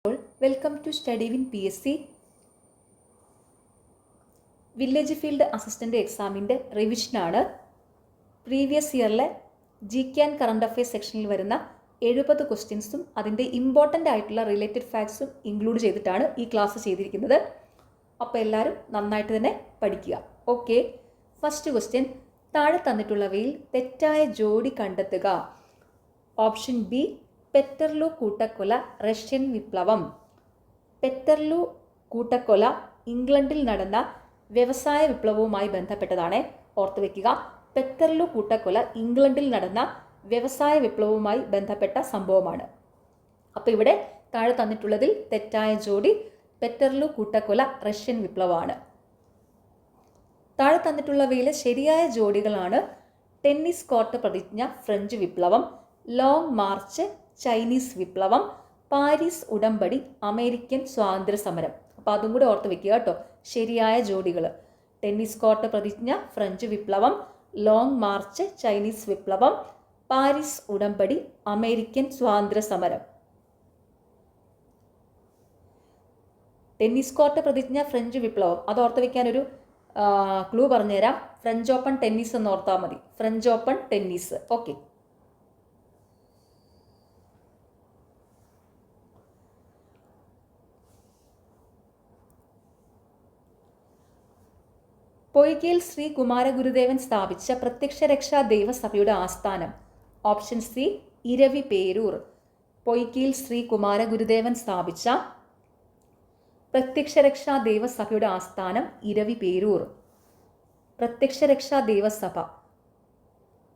Welcome to study win PSC. Village field assistant എക്സാമിൻ്റെ റിവിഷനാണ്. Previous ഇയറിലെ GK ആൻഡ് കറണ്ട് അഫയേഴ്സ് സെക്ഷനിൽ വരുന്ന 70 ക്വസ്റ്റ്യൻസും അതിൻ്റെ ഇമ്പോർട്ടൻ്റ് ആയിട്ടുള്ള റിലേറ്റഡ് ഫാക്ട്സും ഇൻക്ലൂഡ് ചെയ്തിട്ടാണ് ഈ ക്ലാസ് ചെയ്തിരിക്കുന്നത്. അപ്പോൾ എല്ലാവരും നന്നായിട്ട് തന്നെ പഠിക്കുക. ഓക്കെ, ഫസ്റ്റ് ക്വസ്റ്റ്യൻ, താഴെ തന്നിട്ടുള്ളവയിൽ തെറ്റായ ജോഡി കണ്ടെത്തുക. ഓപ്ഷൻ ബി, പെറ്റർലു കൂട്ടക്കൊല റഷ്യൻ വിപ്ലവം. പെറ്റർലു കൂട്ടക്കൊല ഇംഗ്ലണ്ടിൽ നടന്ന വ്യവസായ വിപ്ലവവുമായി ബന്ധപ്പെട്ടതാണ്. ഓർത്തു വയ്ക്കുക, പെറ്റർലു കൂട്ടക്കൊല ഇംഗ്ലണ്ടിൽ നടന്ന വ്യവസായ വിപ്ലവവുമായി ബന്ധപ്പെട്ട സംഭവമാണ്. അപ്പോൾ ഇവിടെ താഴെ തന്നിട്ടുള്ളതിൽ തെറ്റായ ജോഡി പെറ്റർലു കൂട്ടക്കൊല റഷ്യൻ വിപ്ലവമാണ്. താഴെ തന്നിട്ടുള്ളവയിലെ ശരിയായ ജോഡികളാണ് ടെന്നീസ് കോർട്ട് പ്രതിജ്ഞ ഫ്രഞ്ച് വിപ്ലവം, ലോങ് മാർച്ച് ചൈനീസ് വിപ്ലവം, പാരീസ് ഉടമ്പടി അമേരിക്കൻ സ്വാതന്ത്ര്യ സമരം. അപ്പോൾ അതും കൂടെ ഓർത്ത് വെക്കുക കേട്ടോ. ശരിയായ ജോഡികൾ: ടെന്നീസ് കോർട്ട് പ്രതിജ്ഞ ഫ്രഞ്ച് വിപ്ലവം, ലോങ് മാർച്ച് ചൈനീസ് വിപ്ലവം, പാരീസ് ഉടമ്പടി അമേരിക്കൻ സ്വാതന്ത്ര്യ സമരം. ടെന്നീസ് കോർട്ട് പ്രതിജ്ഞ ഫ്രഞ്ച് വിപ്ലവം അത് ഓർത്ത് വെക്കാനൊരു ക്ലൂ പറഞ്ഞുതരാം. ഫ്രഞ്ച് ഓപ്പൺ ടെന്നീസ് എന്ന് ഓർത്താൽ മതി. French open tennis. Okay, Poykayil Sree Kumaragurudevan സ്ഥാപിച്ച പ്രത്യക്ഷരക്ഷാ ദൈവസഭയുടെ ആസ്ഥാനം. Option C, Eravi Peroor. പൊയ്കയിൽ ശ്രീ കുമാരഗുരുദേവൻ സ്ഥാപിച്ച പ്രത്യക്ഷരക്ഷാ ദൈവസഭയുടെ ആസ്ഥാനം ഇരവി പേരൂർ. പ്രത്യക്ഷരക്ഷാ ദൈവസഭ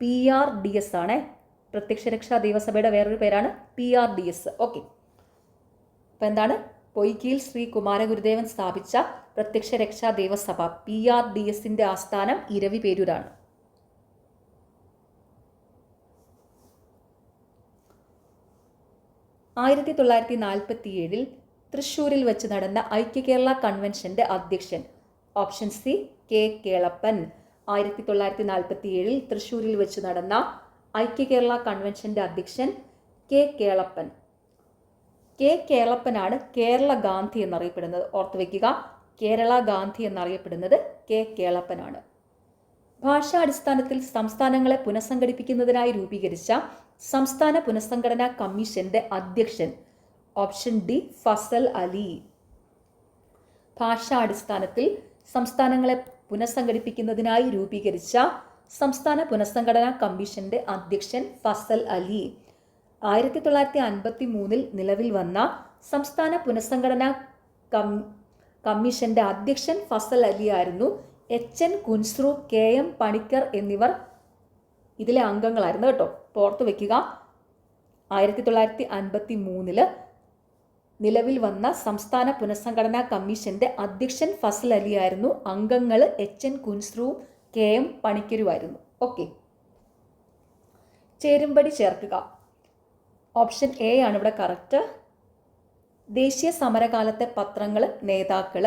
PRDS ആണ്. പ്രത്യക്ഷരക്ഷാ ദൈവസഭയുടെ വേറൊരു പേരാണ് PRDS. ഓക്കെ, അപ്പം എന്താണ്? പൊയ്കയിൽ ശ്രീ കുമാരഗുരുദേവൻ സ്ഥാപിച്ച പ്രത്യക്ഷരക്ഷാ ദേവസഭ PRDSന്റെ ആസ്ഥാനം ഇരവി പേരൂരാണ്. ആയിരത്തി 1947 തൃശ്ശൂരിൽ വെച്ച് നടന്ന ഐക്യ കേരള കൺവെൻഷന്റെ അധ്യക്ഷൻ. Option C, K Kelappan. 1947 തൃശ്ശൂരിൽ വെച്ച് നടന്ന ഐക്യ കേരള കൺവെൻഷന്റെ അധ്യക്ഷൻ K കേളപ്പൻ. K കേളപ്പനാണ് കേരള ഗാന്ധി എന്നറിയപ്പെടുന്നത്. ഓർത്തു വയ്ക്കുക, കേരള ഗാന്ധി എന്നറിയപ്പെടുന്നത് K കേളപ്പനാണ്. ഭാഷാടിസ്ഥാനത്തിൽ സംസ്ഥാനങ്ങളെ പുനഃസംഘടിപ്പിക്കുന്നതിനായി രൂപീകരിച്ച സംസ്ഥാന പുനഃസംഘടനാ കമ്മീഷന്റെ അധ്യക്ഷൻ. Option D, Fazal Ali. ഭാഷാടിസ്ഥാനത്തിൽ സംസ്ഥാനങ്ങളെ പുനഃസംഘടിപ്പിക്കുന്നതിനായി രൂപീകരിച്ച സംസ്ഥാന പുനഃസംഘടനാ കമ്മീഷന്റെ അധ്യക്ഷൻ ഫസൽ അലി. 1953 നിലവിൽ വന്ന സംസ്ഥാന പുനഃസംഘടനാ കമ്മീഷന്റെ അധ്യക്ഷൻ ഫസൽ അലി ആയിരുന്നു. HN കുൻസ്രു, KM പണിക്കർ എന്നിവർ ഇതിലെ അംഗങ്ങളായിരുന്നു കേട്ടോ. ഓർത്തു വെക്കുക, 1953 നിലവിൽ വന്ന സംസ്ഥാന പുനഃസംഘടനാ കമ്മീഷന്റെ അധ്യക്ഷൻ ഫസൽ അലി ആയിരുന്നു. അംഗങ്ങൾ HN കുൻസ്രുവും KM പണിക്കരുമായിരുന്നു. ഓക്കെ, ചേരുംപടി ചേർക്കുക. ഓപ്ഷൻ എ ആണ് ഇവിടെ കറക്റ്റ്. ദേശീയ സമരകാലത്തെ പത്രങ്ങൾ, നേതാക്കൾ: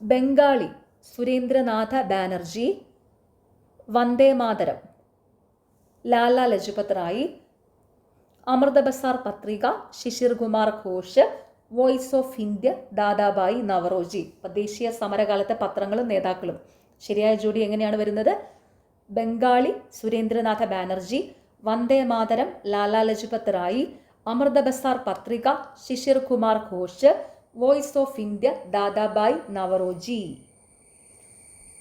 Bengali Surendranath Banerjee, Vande Mataram Lala Lajpat Rai, Amrita Bazar Patrika Sisir Kumar Ghosh, voice of India Dadabhai Naoroji. അപ്പം ദേശീയ സമരകാലത്തെ പത്രങ്ങളും നേതാക്കളും. ശരിയായ ജോഡി എങ്ങനെയാണ് വരുന്നത്? Bengali Surendranath Banerjee, Vande Mataram Lala Lajpat Rai, Amrita Bazar Patrika Sisir Kumar Ghosh, voice of India Dadabhai Naoroji.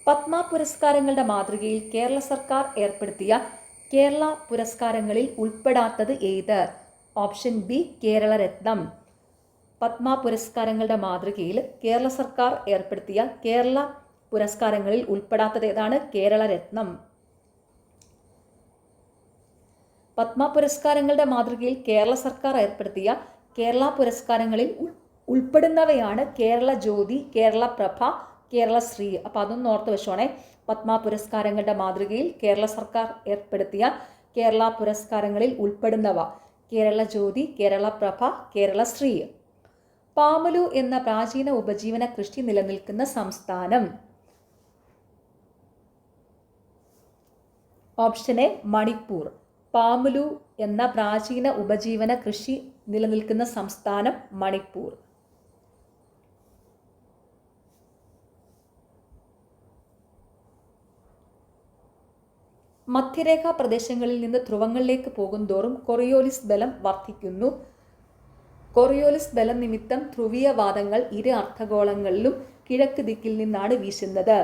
Padma പുരസ്കാരങ്ങളുടെ മാതൃകയിൽ കേരള സർക്കാർ ഏർപ്പെടുത്തിയ കേരള പുരസ്കാരങ്ങളിൽ ഉൾപ്പെടാത്തത് ഏത്? Option B, Keralaratnam. പത്മ പുരസ്കാരങ്ങളുടെ മാതൃകയിൽ കേരള സർക്കാർ ഏർപ്പെടുത്തിയ കേരള പുരസ്കാരങ്ങളിൽ ഉൾപ്പെടാത്തത് ഏതാണ്? കേരളരത്നം. പത്മ പുരസ്കാരങ്ങളുടെ മാതൃകയിൽ കേരള സർക്കാർ ഏർപ്പെടുത്തിയ കേരള പുരസ്കാരങ്ങളിൽ ഉൾപ്പെടുന്നവയാണ് കേരള ജ്യോതി, കേരള പ്രഭ, കേരളശ്രീ. അപ്പം അതൊന്നും ഓർത്ത് വെച്ചോണേ. പത്മ പുരസ്കാരങ്ങളുടെ മാതൃകയിൽ കേരള സർക്കാർ ഏർപ്പെടുത്തിയ കേരള പുരസ്കാരങ്ങളിൽ ഉൾപ്പെടുന്നവ: കേരള ജ്യോതി, കേരള പ്രഭ, കേരളശ്രീ. പാമലു എന്ന പ്രാചീന ഉപജീവന കൃഷി നിലനിൽക്കുന്ന സംസ്ഥാനം. Option A, Manipur. പാമുലു എന്ന പ്രാചീന ഉപജീവന കൃഷി നിലനിൽക്കുന്ന സംസ്ഥാനം മണിപ്പൂർ. മധ്യരേഖാ പ്രദേശങ്ങളിൽ നിന്ന് ധ്രുവങ്ങളിലേക്ക് പോകുന്തോറും കൊറിയോലിസ് ബലം വർദ്ധിക്കുന്നു. കൊറിയോലിസ് ബലം നിമിത്തം ധ്രുവീയ വാദങ്ങൾ ഇരു അർദ്ധഗോളങ്ങളിലും കിഴക്ക് ദിക്കിൽ നിന്നാണ് വീശുന്നത്.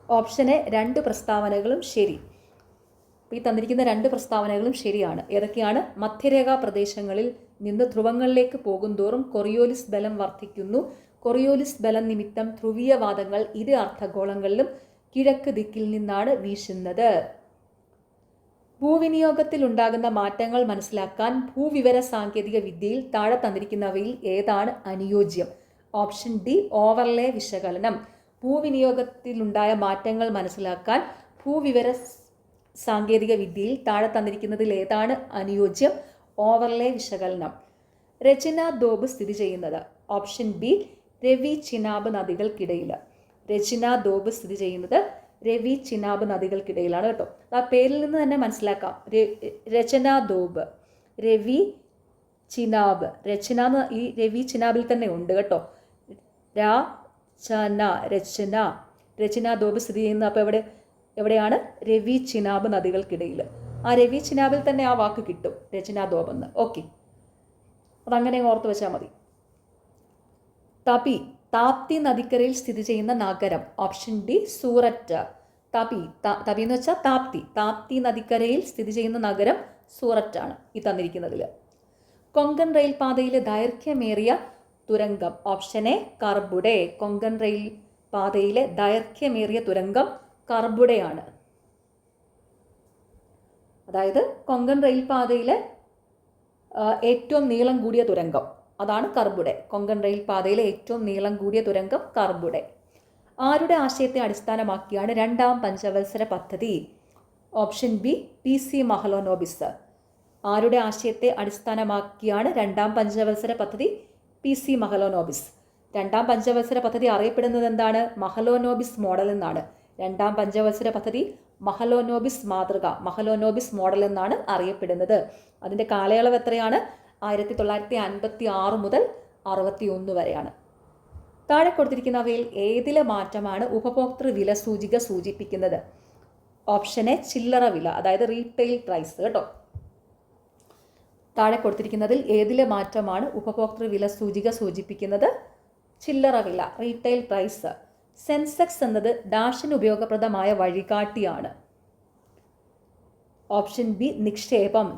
ഓപ്ഷൻ എ 2 പ്രസ്താവനകളും ശരി. ഈ തന്നിരിക്കുന്ന 2 പ്രസ്താവനകളും ശരിയാണ്. ഏതൊക്കെയാണ്? മധ്യരേഖാ പ്രദേശങ്ങളിൽ നിന്ന് ധ്രുവങ്ങളിലേക്ക് പോകുന്തോറും കൊറിയോലിസ് ബലം വർദ്ധിക്കുന്നു. കൊറിയോലിസ് ബലം നിമിത്തം ധ്രുവീയ വാദങ്ങൾ ഇരു അർദ്ധഗോളങ്ങളിലും കിഴക്ക് ദിക്കിൽ നിന്നാണ് വീശുന്നത്. ഭൂവിനിയോഗത്തിൽ ഉണ്ടാകുന്ന മാറ്റങ്ങൾ മനസ്സിലാക്കാൻ ഭൂവിവര സാങ്കേതിക വിദ്യയിൽ താഴെ തന്നിരിക്കുന്നവയിൽ ഏതാണ് അനുയോജ്യം? ഓപ്ഷൻ ഡി ഓവർലേ വിശകലനം. ഭൂവിനിയോഗത്തിലുണ്ടായ മാറ്റങ്ങൾ മനസ്സിലാക്കാൻ ഭൂവിവര സാങ്കേതിക വിദ്യയിൽ താഴെ തന്നിരിക്കുന്നതിൽ ഏതാണ് അനുയോജ്യം? ഓവർലേ വിശകലനം. രചന ദോബ് സ്ഥിതി ചെയ്യുന്നത്? ഓപ്ഷൻ ബി രവി ചിനാബ് നദികൾക്കിടയിൽ. രചന ദോബ് സ്ഥിതി ചെയ്യുന്നത് രവി ചിനാബ് നദികൾക്കിടയിലാണ് കേട്ടോ. ആ പേരിൽ നിന്ന് തന്നെ മനസ്സിലാക്കാം. രചന ദോബ്, രവി ചിനാബ്. രചന ഈ രവി ചിനാബിൽ തന്നെ ഉണ്ട് കേട്ടോ. രചന രചന ദോബ് സ്ഥിതി ചെയ്യുന്നത് അപ്പോൾ എവിടെയാണ്? രവി ചിനാബ് നദികൾക്കിടയിൽ. ആ രവി ചിനാബിൽ തന്നെ ആ വാക്ക് കിട്ടും, രചന ദോബെന്ന്. ഓക്കെ, അതങ്ങനെ ഓർത്ത് വെച്ചാൽ മതി. താപ്തി നദിക്കരയിൽ സ്ഥിതി ചെയ്യുന്ന നഗരം? Option D Surat. തപി എന്ന് വെച്ചാൽ താപ്തി നദിക്കരയിൽ സ്ഥിതി ചെയ്യുന്ന നഗരം സൂററ്റാണ് ഈ തന്നിരിക്കുന്നതിൽ. കൊങ്കൺ റെയിൽപാതയിലെ ദൈർഘ്യമേറിയ തുരങ്കം? Option A Karbude. Konkan rail പാതയിലെ ദൈർഘ്യമേറിയ തുരങ്കം കർബുഡയാണ്. അതായത് കൊങ്കൺ റെയിൽപാതയിലെ ഏറ്റവും നീളം കൂടിയ തുരങ്കം അതാണ് കർബുഡെ. കൊങ്കൺ റെയിൽ പാതയിലെ ഏറ്റവും നീളം കൂടിയ തുരങ്കം കർബുഡെ. ആരുടെ ആശയത്തെ അടിസ്ഥാനമാക്കിയാണ് 2ാം പഞ്ചവത്സര പദ്ധതി? Option B PC മഹലോനോബിസ്. ആരുടെ ആശയത്തെ അടിസ്ഥാനമാക്കിയാണ് 2ാം പഞ്ചവത്സര പദ്ധതി? PC മഹലോനോബിസ്. 2ാം പഞ്ചവത്സര പദ്ധതി അറിയപ്പെടുന്നത് എന്താണ്? മഹലോനോബിസ് മോഡൽ എന്നാണ്. 2ാം പഞ്ചവത്സര പദ്ധതി മഹലോനോബിസ് മാതൃക, മഹലോനോബിസ് മോഡൽ എന്നാണ് അറിയപ്പെടുന്നത്. അതിൻ്റെ കാലയളവ് എത്രയാണ്? 1956 മുതൽ 61 വരെയാണ്. താഴെ കൊടുത്തിരിക്കുന്നവയിൽ ഏതിലെ മാറ്റമാണ് ഉപഭോക്തൃ വില സൂചിക സൂചിപ്പിക്കുന്നത്? ഓപ്ഷൻ എ ചില്ലറ വില, അതായത് റീറ്റെയിൽ പ്രൈസ് കേട്ടോ. താഴെ കൊടുത്തിരിക്കുന്നതിൽ ഏതിലെ മാറ്റമാണ് ഉപഭോക്തൃ വില സൂചിക സൂചിപ്പിക്കുന്നത്? ചില്ലറ വില, റീറ്റെയിൽ പ്രൈസ്. സെൻസെക്സ് എന്നത് ഡാഷിന് ഉപയോഗപ്രദമായ വഴികാട്ടിയാണ്. ഓപ്ഷൻ ബി നിക്ഷേപം.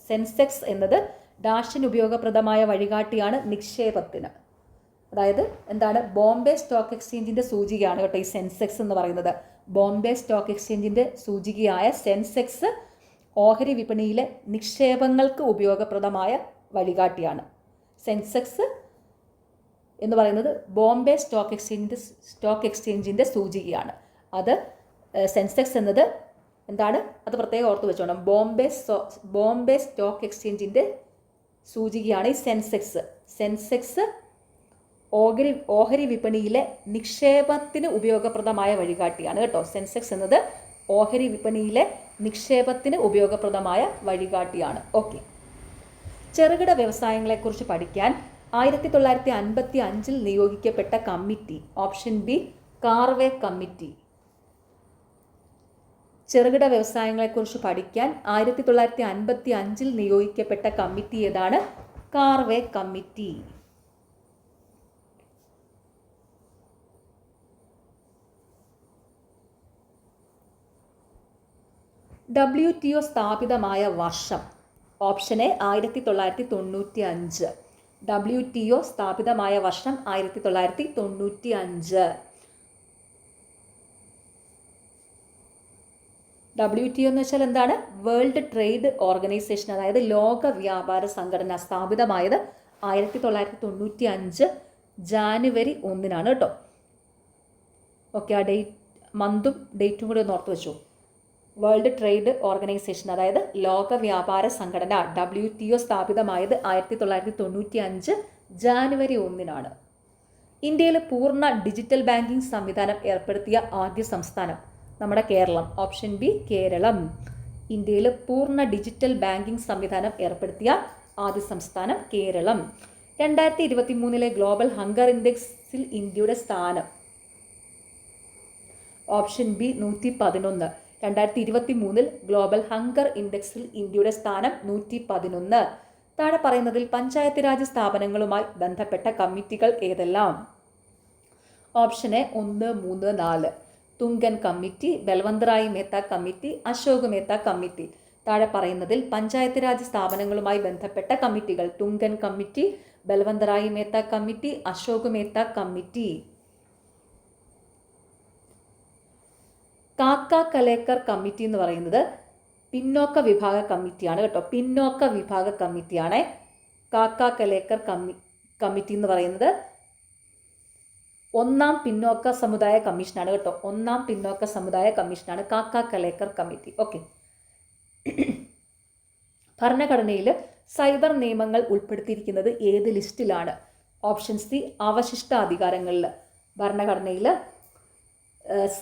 സെൻസെക്സ് എന്നത് ഡാഷിന് ഉപയോഗപ്രദമായ വഴികാട്ടിയാണ് നിക്ഷേപത്തിന്. അതായത് എന്താണ്? ബോംബെ സ്റ്റോക്ക് എക്സ്ചേഞ്ചിൻ്റെ സൂചികയാണ് കേട്ടോ ഈ സെൻസെക്സ് എന്ന് പറയുന്നത്. ബോംബെ സ്റ്റോക്ക് എക്സ്ചേഞ്ചിൻ്റെ സൂചികയായ സെൻസെക്സ് ഓഹരി വിപണിയിലെ നിക്ഷേപങ്ങൾക്ക് ഉപയോഗപ്രദമായ വഴികാട്ടിയാണ്. സെൻസെക്സ് എന്ന് പറയുന്നത് ബോംബെ സ്റ്റോക്ക് എക്സ്ചേഞ്ചിൻ്റെ സൂചികയാണ്. അത് സെൻസെക്സ് എന്നത് എന്താണ്? അത് പ്രത്യേകം ഓർത്ത് വെച്ചോണം. ബോംബെ സ്റ്റോക്ക് എക്സ്ചേഞ്ചിൻ്റെ സൂചികയാണ് ഈ സെൻസെക്സ്. സെൻസെക്സ് ഓഹരി വിപണിയിലെ നിക്ഷേപത്തിന് ഉപയോഗപ്രദമായ വഴികാട്ടിയാണ് കേട്ടോ. സെൻസെക്സ് എന്നത് ഓഹരി വിപണിയിലെ നിക്ഷേപത്തിന് ഉപയോഗപ്രദമായ വഴികാട്ടിയാണ്. ഓക്കെ, ചെറുകിട വ്യവസായങ്ങളെക്കുറിച്ച് പഠിക്കാൻ 1955 നിയോഗിക്കപ്പെട്ട committee? Option B Karve committee. ചെറുകിട വ്യവസായങ്ങളെക്കുറിച്ച് പഠിക്കാൻ 1955 നിയോഗിക്കപ്പെട്ട കമ്മിറ്റി ഏതാണ്? കാർവേ കമ്മിറ്റി. WTO സ്ഥാപിതമായ വർഷം? Option A 1995. WTO സ്ഥാപിതമായ വർഷം 1995. WTO എന്ന് വെച്ചാൽ എന്താണ്? വേൾഡ് ട്രേഡ് ഓർഗനൈസേഷൻ, അതായത് ലോക വ്യാപാര സംഘടന. സ്ഥാപിതമായത് 1995 ജാനുവരി 1 കേട്ടോ. ഓക്കെ, ആ മന്തും ഡേറ്റും കൂടി ഒന്ന് ഓർത്ത് വെച്ചു. വേൾഡ് ട്രേഡ് ഓർഗനൈസേഷൻ, അതായത് ലോക വ്യാപാര സംഘടന WTO സ്ഥാപിതമായത് 1995 ജാനുവരി 1. ഇന്ത്യയിൽ പൂർണ്ണ ഡിജിറ്റൽ ബാങ്കിംഗ് സംവിധാനം ഏർപ്പെടുത്തിയ ആദ്യ സംസ്ഥാനം? നമ്മുടെ കേരളം. Option B Keralam. ഇന്ത്യയിൽ പൂർണ്ണ ഡിജിറ്റൽ ബാങ്കിംഗ് സംവിധാനം ഏർപ്പെടുത്തിയ ആദ്യ സംസ്ഥാനം കേരളം. 2023 ഗ്ലോബൽ ഹങ്കർ ഇൻഡെക്സിൽ ഇന്ത്യയുടെ സ്ഥാനം. Option B 111. 2023 ഗ്ലോബൽ ഹങ്കർ ഇൻഡെക്സിൽ ഇന്ത്യയുടെ സ്ഥാനം 111. താഴെ പറയുന്നതിൽ പഞ്ചായത്ത് രാജ് സ്ഥാപനങ്ങളുമായി ബന്ധപ്പെട്ട കമ്മിറ്റികൾ ഏതെല്ലാം? Option A 1, 3, 4. Thungon committee, Balwant Rai Mehta committee, Ashok Mehta committee. താഴെ പറയുന്നതിൽ പഞ്ചായത്ത് രാജ് സ്ഥാപനങ്ങളുമായി ബന്ധപ്പെട്ട കമ്മിറ്റികൾ. Thungon committee, Balwant Rai Mehta committee, Ashok Mehta committee. കാക്ക കലേക്കർ കമ്മിറ്റി എന്ന് പറയുന്നത് പിന്നോക്ക വിഭാഗ കമ്മിറ്റിയാണ് കേട്ടോ. പിന്നോക്ക വിഭാഗ കമ്മിറ്റിയാണ്. കാക്ക കലേക്കർ കമ്മിറ്റി എന്ന് പറയുന്നത് ഒന്നാം പിന്നോക്ക സമുദായ കമ്മീഷനാണ് കേട്ടോ. ഒന്നാം പിന്നോക്ക സമുദായ കമ്മീഷനാണ് കാക്ക കലേക്കർ കമ്മിറ്റി. ഓക്കെ. ഭരണഘടനയിൽ സൈബർ നിയമങ്ങൾ ഉൾപ്പെടുത്തിയിരിക്കുന്നത് ഏത് ലിസ്റ്റിലാണ്? Option C അവശിഷ്ട അധികാരങ്ങളിൽ. ഭരണഘടനയിൽ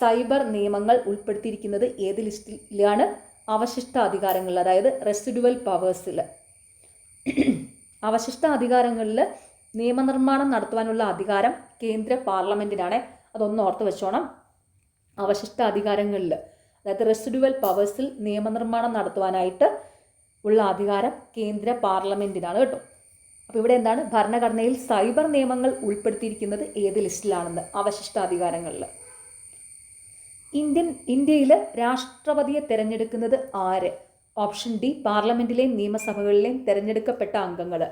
സൈബർ നിയമങ്ങൾ ഉൾപ്പെടുത്തിയിരിക്കുന്നത് ഏത് ലിസ്റ്റിലാണ്? അവശിഷ്ട അധികാരങ്ങളിൽ, അതായത് റെസിഡുവൽ പവേഴ്സിൽ. അവശിഷ്ട അധികാരങ്ങളിൽ നിയമനിർമ്മാണം നടത്തുവാനുള്ള അധികാരം കേന്ദ്ര പാർലമെൻറ്റിനാണ്. അതൊന്ന് ഓർത്ത് വെച്ചോണം. അവശിഷ്ട അധികാരങ്ങളിൽ, അതായത് റെസിഡുവൽ പവേഴ്സിൽ നിയമനിർമ്മാണം നടത്തുവാനായിട്ട് ഉള്ള അധികാരം കേന്ദ്ര പാർലമെൻറ്റിനാണ് കേട്ടോ. അപ്പോൾ ഇവിടെ എന്താണ്? ഭരണഘടനയിൽ സൈബർ നിയമങ്ങൾ ഉൾപ്പെടുത്തിയിരിക്കുന്നത് ഏത് ലിസ്റ്റിലാണെന്ന്? അവശിഷ്ട അധികാരങ്ങളിൽ. ഇന്ത്യയിൽ രാഷ്ട്രപതിയെ തിരഞ്ഞെടുക്കുന്നത് ആര്? ഓപ്ഷൻ ഡി പാർലമെൻറ്റിലെയും നിയമസഭകളിലെയും തിരഞ്ഞെടുക്കപ്പെട്ട അംഗങ്ങൾ.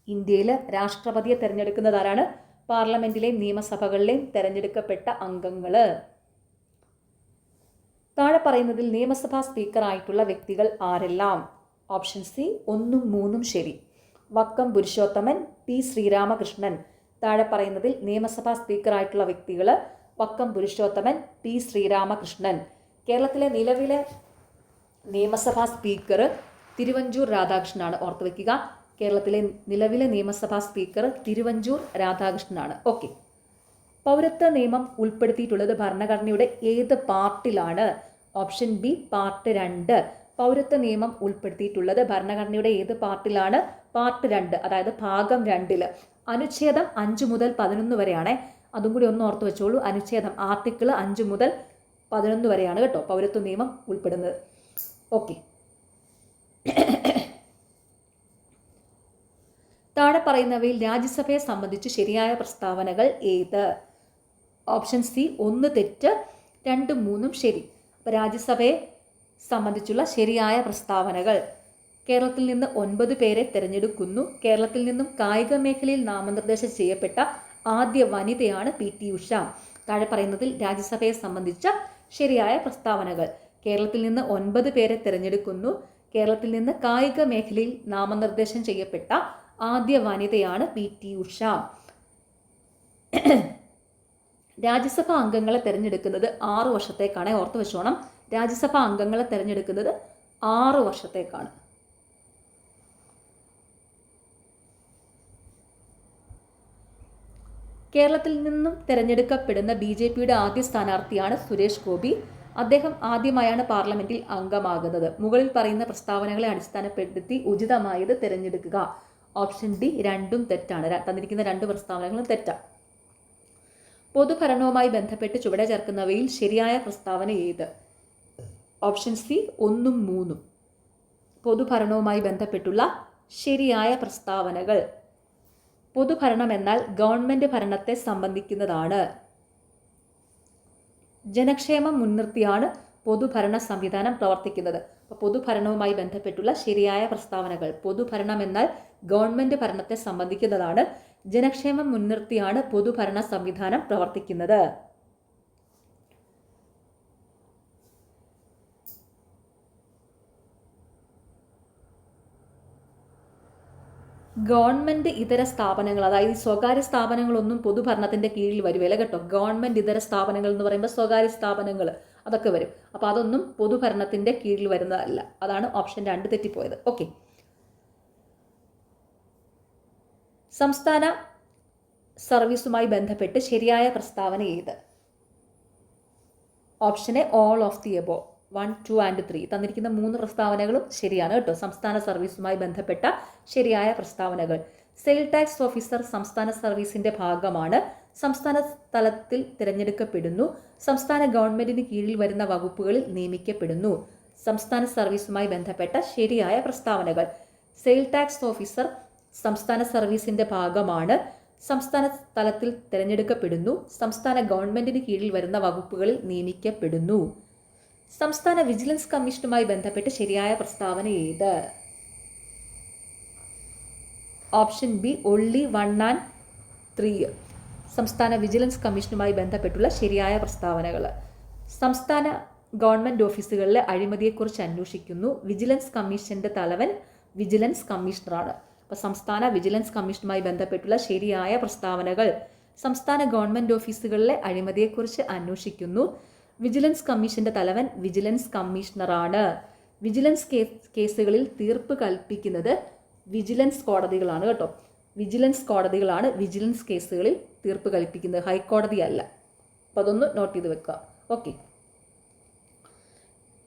ഇന്ത്യയിൽ രാഷ്ട്രപതിയെ തിരഞ്ഞെടുക്കുന്നത് ആരാണ്? പാർലമെൻറ്റിലെയും നിയമസഭകളിലെയും തിരഞ്ഞെടുക്കപ്പെട്ട അംഗങ്ങൾ. താഴെ പറയുന്നതിൽ നിയമസഭാ സ്പീക്കറായിട്ടുള്ള വ്യക്തികൾ ആരെല്ലാം? ഓപ്ഷൻ സി 1, 3 ശരി. വക്കം പുരുഷോത്തമൻ, പി ശ്രീരാമകൃഷ്ണൻ. താഴെ പറയുന്നതിൽ നിയമസഭാ സ്പീക്കറായിട്ടുള്ള വ്യക്തികൾ വക്കം പുരുഷോത്തമൻ, പി ശ്രീരാമകൃഷ്ണൻ. കേരളത്തിലെ നിലവിലെ നിയമസഭാ സ്പീക്കർ തിരുവഞ്ചൂർ രാധാകൃഷ്ണനാണ്. ഓർത്തു വയ്ക്കുക. കേരളത്തിലെ നിലവിലെ നിയമസഭാ സ്പീക്കർ തിരുവഞ്ചൂർ രാധാകൃഷ്ണനാണ്. ഓക്കെ. പൗരത്വ നിയമം ഉൾപ്പെടുത്തിയിട്ടുള്ളത് ഭരണഘടനയുടെ ഏത് പാർട്ടിലാണ്? Option B part 2. പൗരത്വ നിയമം ഉൾപ്പെടുത്തിയിട്ടുള്ളത് ഭരണഘടനയുടെ ഏത് പാർട്ടിലാണ്? പാർട്ട് 2, അതായത് ഭാഗം 2. അനുച്ഛേദം 5 മുതൽ 11 വരെയാണ്. അതും കൂടി ഒന്ന് ഓർത്ത് വെച്ചോളൂ. അനുച്ഛേദം ആർട്ടിക്കിൾ 5 മുതൽ 11 വരെയാണ് കേട്ടോ പൗരത്വ നിയമം ഉൾപ്പെടുന്നത്. ഓക്കെ. താഴെ പറയുന്നവയിൽ രാജ്യസഭയെ സംബന്ധിച്ച് ശരിയായ പ്രസ്താവനകൾ ഏത്? ഓപ്ഷൻ സി 1 തെറ്റ്, 2, 3 ശരി. അപ്പോൾ രാജ്യസഭയെ സംബന്ധിച്ചുള്ള ശരിയായ പ്രസ്താവനകൾ: കേരളത്തിൽ നിന്ന് 9 പേരെ തിരഞ്ഞെടുക്കുന്നു. കേരളത്തിൽ നിന്നും കായിക മേഖലയിൽ നാമനിർദ്ദേശം ചെയ്യപ്പെട്ട ആദ്യ വനിതയാണ് PT ഉഷ. താഴെ പറയുന്നതിൽ രാജ്യസഭയെ സംബന്ധിച്ച ശരിയായ പ്രസ്താവനകൾ: കേരളത്തിൽ നിന്ന് 9 പേരെ തിരഞ്ഞെടുക്കുന്നു. കേരളത്തിൽ നിന്ന് കായിക മേഖലയിൽ നാമനിർദ്ദേശം ചെയ്യപ്പെട്ട ആദ്യ വനിതയാണ് PT ഉഷ. രാജ്യസഭാ അംഗങ്ങളെ തിരഞ്ഞെടുക്കുന്നത് 6 വർഷത്തേക്കാണ്. ഓർത്ത് വെച്ചോണം. രാജ്യസഭാ അംഗങ്ങളെ തിരഞ്ഞെടുക്കുന്നത് 6 വർഷത്തേക്കാണ്. കേരളത്തിൽ നിന്നും തിരഞ്ഞെടുക്കപ്പെടുന്ന BJPയുടെ ആദ്യ സ്ഥാനാർത്ഥിയാണ് സുരേഷ് ഗോപി. അദ്ദേഹം ആദ്യമായാണ് പാർലമെന്റിൽ അംഗമാകുന്നത്. മുകളിൽ പറയുന്ന പ്രസ്താവനകളെ അടിസ്ഥാനപ്പെടുത്തി ഉചിതമായത് തിരഞ്ഞെടുക്കുക. ഓപ്ഷൻ ഡി 2ഉം തെറ്റാണ്. തന്നിരിക്കുന്ന 2 പ്രസ്താവനകളും തെറ്റാണ്. പൊതുഭരണവുമായി ബന്ധപ്പെട്ട് ചുവടെ ചേർക്കുന്നവയിൽ ശരിയായ പ്രസ്താവന ഏത്? Option C 1ഉം 3ഉം. പൊതുഭരണവുമായി ബന്ധപ്പെട്ടുള്ള ശരിയായ പ്രസ്താവനകൾ: പൊതുഭരണം എന്നാൽ ഗവൺമെൻറ് ഭരണത്തെ സംബന്ധിക്കുന്നതാണ്. ജനക്ഷേമം മുൻനിർത്തിയാണ് പൊതുഭരണ സംവിധാനം പ്രവർത്തിക്കുന്നത്. അപ്പോൾ പൊതുഭരണവുമായി ബന്ധപ്പെട്ടുള്ള ശരിയായ പ്രസ്താവനകൾ: പൊതുഭരണം എന്നാൽ ഗവൺമെൻറ് ഭരണത്തെ സംബന്ധിക്കുന്നതാണ്. ജനക്ഷേമം മുൻനിർത്തിയാണ് പൊതുഭരണ സംവിധാനം പ്രവർത്തിക്കുന്നത്. ഗവൺമെൻറ് ഇതര സ്ഥാപനങ്ങൾ, അതായത് സ്വകാര്യ സ്ഥാപനങ്ങളൊന്നും പൊതുഭരണത്തിൻ്റെ കീഴിൽ വരുമല്ല കേട്ടോ. ഗവൺമെൻറ് ഇതര സ്ഥാപനങ്ങൾ എന്ന് പറയുമ്പോൾ സ്വകാര്യ സ്ഥാപനങ്ങൾ അതൊക്കെ വരും. അപ്പോൾ അതൊന്നും പൊതുഭരണത്തിൻ്റെ കീഴിൽ വരുന്നതല്ല. അതാണ് ഓപ്ഷൻ 2 തെറ്റിപ്പോയത്. ഓക്കെ. സംസ്ഥാന സർവീസുമായി ബന്ധപ്പെട്ട് ശരിയായ പ്രസ്താവന ഏത്? Option A all of the above 1, 2 and 3. തന്നിരിക്കുന്ന 3 പ്രസ്താവനകളും ശരിയാണ് കേട്ടോ. സംസ്ഥാന സർവീസുമായി ബന്ധപ്പെട്ട ശരിയായ പ്രസ്താവനകൾ. സെയിൽ ടാക്സ് ഓഫീസർ സംസ്ഥാന സർവീസിന്റെ ഭാഗമാണ്. സംസ്ഥാന തലത്തിൽ തിരഞ്ഞെടുക്കപ്പെടുന്നു. സംസ്ഥാന ഗവൺമെന്റിന് കീഴിൽ വരുന്ന വകുപ്പുകളിൽ നിയമിക്കപ്പെടുന്നു. സംസ്ഥാന സർവീസുമായി ബന്ധപ്പെട്ട ശരിയായ പ്രസ്താവനകൾ. സെയിൽ ടാക്സ് ഓഫീസർ സംസ്ഥാന സർവീസിന്റെ ഭാഗമാണ്. സംസ്ഥാന തലത്തിൽ തിരഞ്ഞെടുക്കപ്പെടുന്നു. സംസ്ഥാന ഗവൺമെന്റിന് കീഴിൽ വരുന്ന വകുപ്പുകളിൽ നിയമിക്കപ്പെടുന്നു. സംസ്ഥാന വിജിലൻസ് കമ്മീഷനുമായി ബന്ധപ്പെട്ട് ശരിയായ പ്രസ്താവന ഏത്? Option B only 1 and 3. സംസ്ഥാന വിജിലൻസ് കമ്മീഷനുമായി ബന്ധപ്പെട്ടുള്ള ശരിയായ പ്രസ്താവനകൾ. സംസ്ഥാന ഗവൺമെന്റ് ഓഫീസുകളിലെ അഴിമതിയെക്കുറിച്ച് അന്വേഷിക്കുന്നു. വിജിലൻസ് കമ്മീഷന്റെ തലവൻ വിജിലൻസ് കമ്മീഷണറാണ്. അപ്പോൾ സംസ്ഥാന വിജിലൻസ് കമ്മീഷനുമായി ബന്ധപ്പെട്ടുള്ള ശരിയായ പ്രസ്താവനകൾ. സംസ്ഥാന ഗവൺമെന്റ് ഓഫീസുകളിലെ അഴിമതിയെക്കുറിച്ച് അന്വേഷിക്കുന്നു. വിജിലൻസ് കമ്മീഷന്റെ തലവൻ വിജിലൻസ് കമ്മീഷണറാണ്. വിജിലൻസ് കേസുകളിൽ തീർപ്പ് കൽപ്പിക്കുന്നത് വിജിലൻസ് കോടതികളാണ് കേട്ടോ. വിജിലൻസ് കോടതികളാണ് വിജിലൻസ് കേസുകളിൽ തീർപ്പ് കൽപ്പിക്കുന്നത്, ഹൈക്കോടതി അല്ല. അപ്പോൾ അതൊന്ന് നോട്ട് ചെയ്ത് വെക്കുക. ഓക്കെ.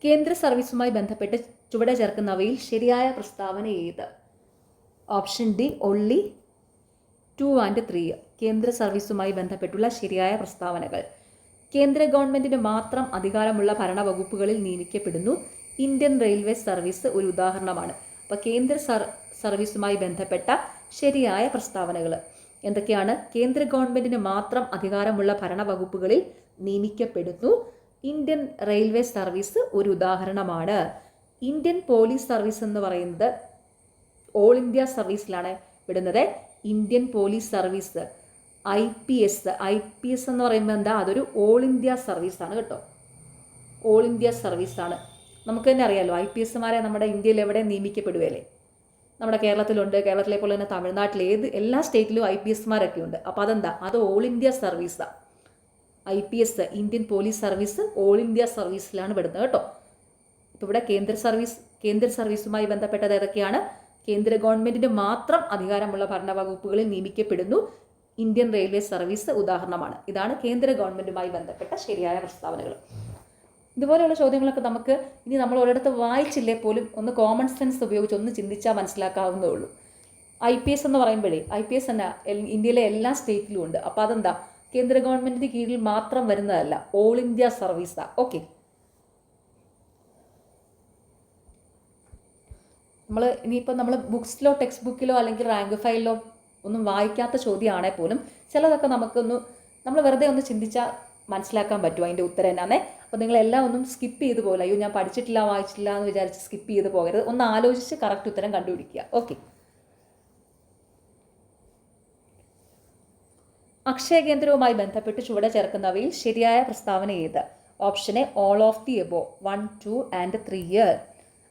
കേന്ദ്ര സർവീസുമായി ബന്ധപ്പെട്ട് ചുവടെ ചേർക്കുന്നവയിൽ ശരിയായ പ്രസ്താവന ഏത്? Option D only 2 and 3. കേന്ദ്ര സർവീസുമായി ബന്ധപ്പെട്ടുള്ള ശരിയായ പ്രസ്താവനകൾ. കേന്ദ്ര ഗവൺമെന്റിന് മാത്രം അധികാരമുള്ള ഭരണവകുപ്പുകളിൽ നിയമിക്കപ്പെടുന്നു. ഇന്ത്യൻ റെയിൽവേ സർവീസ് ഒരു ഉദാഹരണമാണ്. അപ്പോൾ കേന്ദ്ര സർവീസുമായി ബന്ധപ്പെട്ട ശരിയായ പ്രസ്താവനകൾ എന്തൊക്കെയാണ്? കേന്ദ്ര ഗവൺമെന്റിന് മാത്രം അധികാരമുള്ള ഭരണവകുപ്പുകളിൽ നിയമിക്കപ്പെടുന്നു. ഇന്ത്യൻ റെയിൽവേ സർവീസ് ഒരു ഉദാഹരണമാണ്. ഇന്ത്യൻ പോലീസ് സർവീസ് എന്ന് പറയുന്നത് ഓൾ ഇന്ത്യ സർവീസിലാണ് വിടുന്നത്. ഇന്ത്യൻ പോലീസ് സർവീസ് IPS എന്ന് പറയുമ്പോൾ എന്താ? അതൊരു ഓൾ ഇന്ത്യ സർവീസാണ് കേട്ടോ. ഓൾ ഇന്ത്യ സർവീസാണ്. നമുക്ക് തന്നെ അറിയാമല്ലോ, IPSമാരെ നമ്മുടെ ഇന്ത്യയിൽ എവിടെ നിയമിക്കപ്പെടുകയല്ലേ? നമ്മുടെ കേരളത്തിലുണ്ട്. കേരളത്തിലെ പോലെ തന്നെ തമിഴ്നാട്ടിൽ എല്ലാ സ്റ്റേറ്റിലും IPSമാരൊക്കെ ഉണ്ട്. അപ്പോൾ അതെന്താ? അത് ഓൾ ഇന്ത്യ സർവീസാണ്. IPS Indian police service all India സർവീസിലാണ് വിടുന്നത് കേട്ടോ. ഇപ്പോൾ ഇവിടെ കേന്ദ്ര സർവീസുമായി ബന്ധപ്പെട്ടത് ഏതൊക്കെയാണ്? കേന്ദ്ര ഗവൺമെന്റിന് മാത്രം അധികാരമുള്ള ഭരണവകുപ്പുകളിൽ നിയമിക്കപ്പെടുന്നു. ഇന്ത്യൻ റെയിൽവേ സർവീസ് ഉദാഹരണമാണ്. ഇതാണ് കേന്ദ്ര ഗവൺമെന്റുമായി ബന്ധപ്പെട്ട ശരിയായ പ്രസ്താവനകൾ. ഇതുപോലെയുള്ള ചോദ്യങ്ങളൊക്കെ നമുക്ക് ഇനി നമ്മൾ ഒരിടത്ത് വായിച്ചില്ലേ പോലും ഒന്ന് കോമൺ സെൻസ് ഉപയോഗിച്ച് ഒന്ന് ചിന്തിച്ചാൽ മനസ്സിലാക്കാവുന്നേ ഉള്ളൂ. IPS എന്ന് പറയുമ്പോഴേ IPS തന്നെ ഇന്ത്യയിലെ എല്ലാ സ്റ്റേറ്റിലും ഉണ്ട്. അപ്പോൾ അതെന്താ? കേന്ദ്ര ഗവൺമെന്റിന് കീഴിൽ മാത്രം വരുന്നതല്ല, ഓൾ ഇന്ത്യ സർവീസാണ്. ഓക്കെ. ഇനിയിപ്പോൾ നമ്മൾ ബുക്സിലോ ടെക്സ്റ്റ് ബുക്കിലോ അല്ലെങ്കിൽ റാങ്ക് ഫയലിലോ ഒന്നും വായിക്കാത്ത ചോദ്യമാണെങ്കിൽ പോലും ചിലതൊക്കെ നമ്മൾ വെറുതെ ഒന്ന് ചിന്തിച്ചാൽ മനസ്സിലാക്കാൻ പറ്റും അതിൻ്റെ ഉത്തരം എന്നാന്നേ. അപ്പോൾ നിങ്ങളെല്ലാം ഒന്നും സ്കിപ്പ് ചെയ്ത് പോകില്ല. അയ്യോ ഞാൻ പഠിച്ചിട്ടില്ല വായിച്ചിട്ടില്ല എന്ന് വിചാരിച്ച് സ്കിപ്പ് ചെയ്ത് പോകരുത്. ഒന്ന് ആലോചിച്ച് കറക്റ്റ് ഉത്തരം കണ്ടുപിടിക്കുക. ഓക്കെ. അക്ഷയ കേന്ദ്രവുമായി ബന്ധപ്പെട്ട് ചുവടെ ചേർക്കുന്നവയിൽ ശരിയായ പ്രസ്താവന ഏത്? Option A all of the above 1, 2 and 3.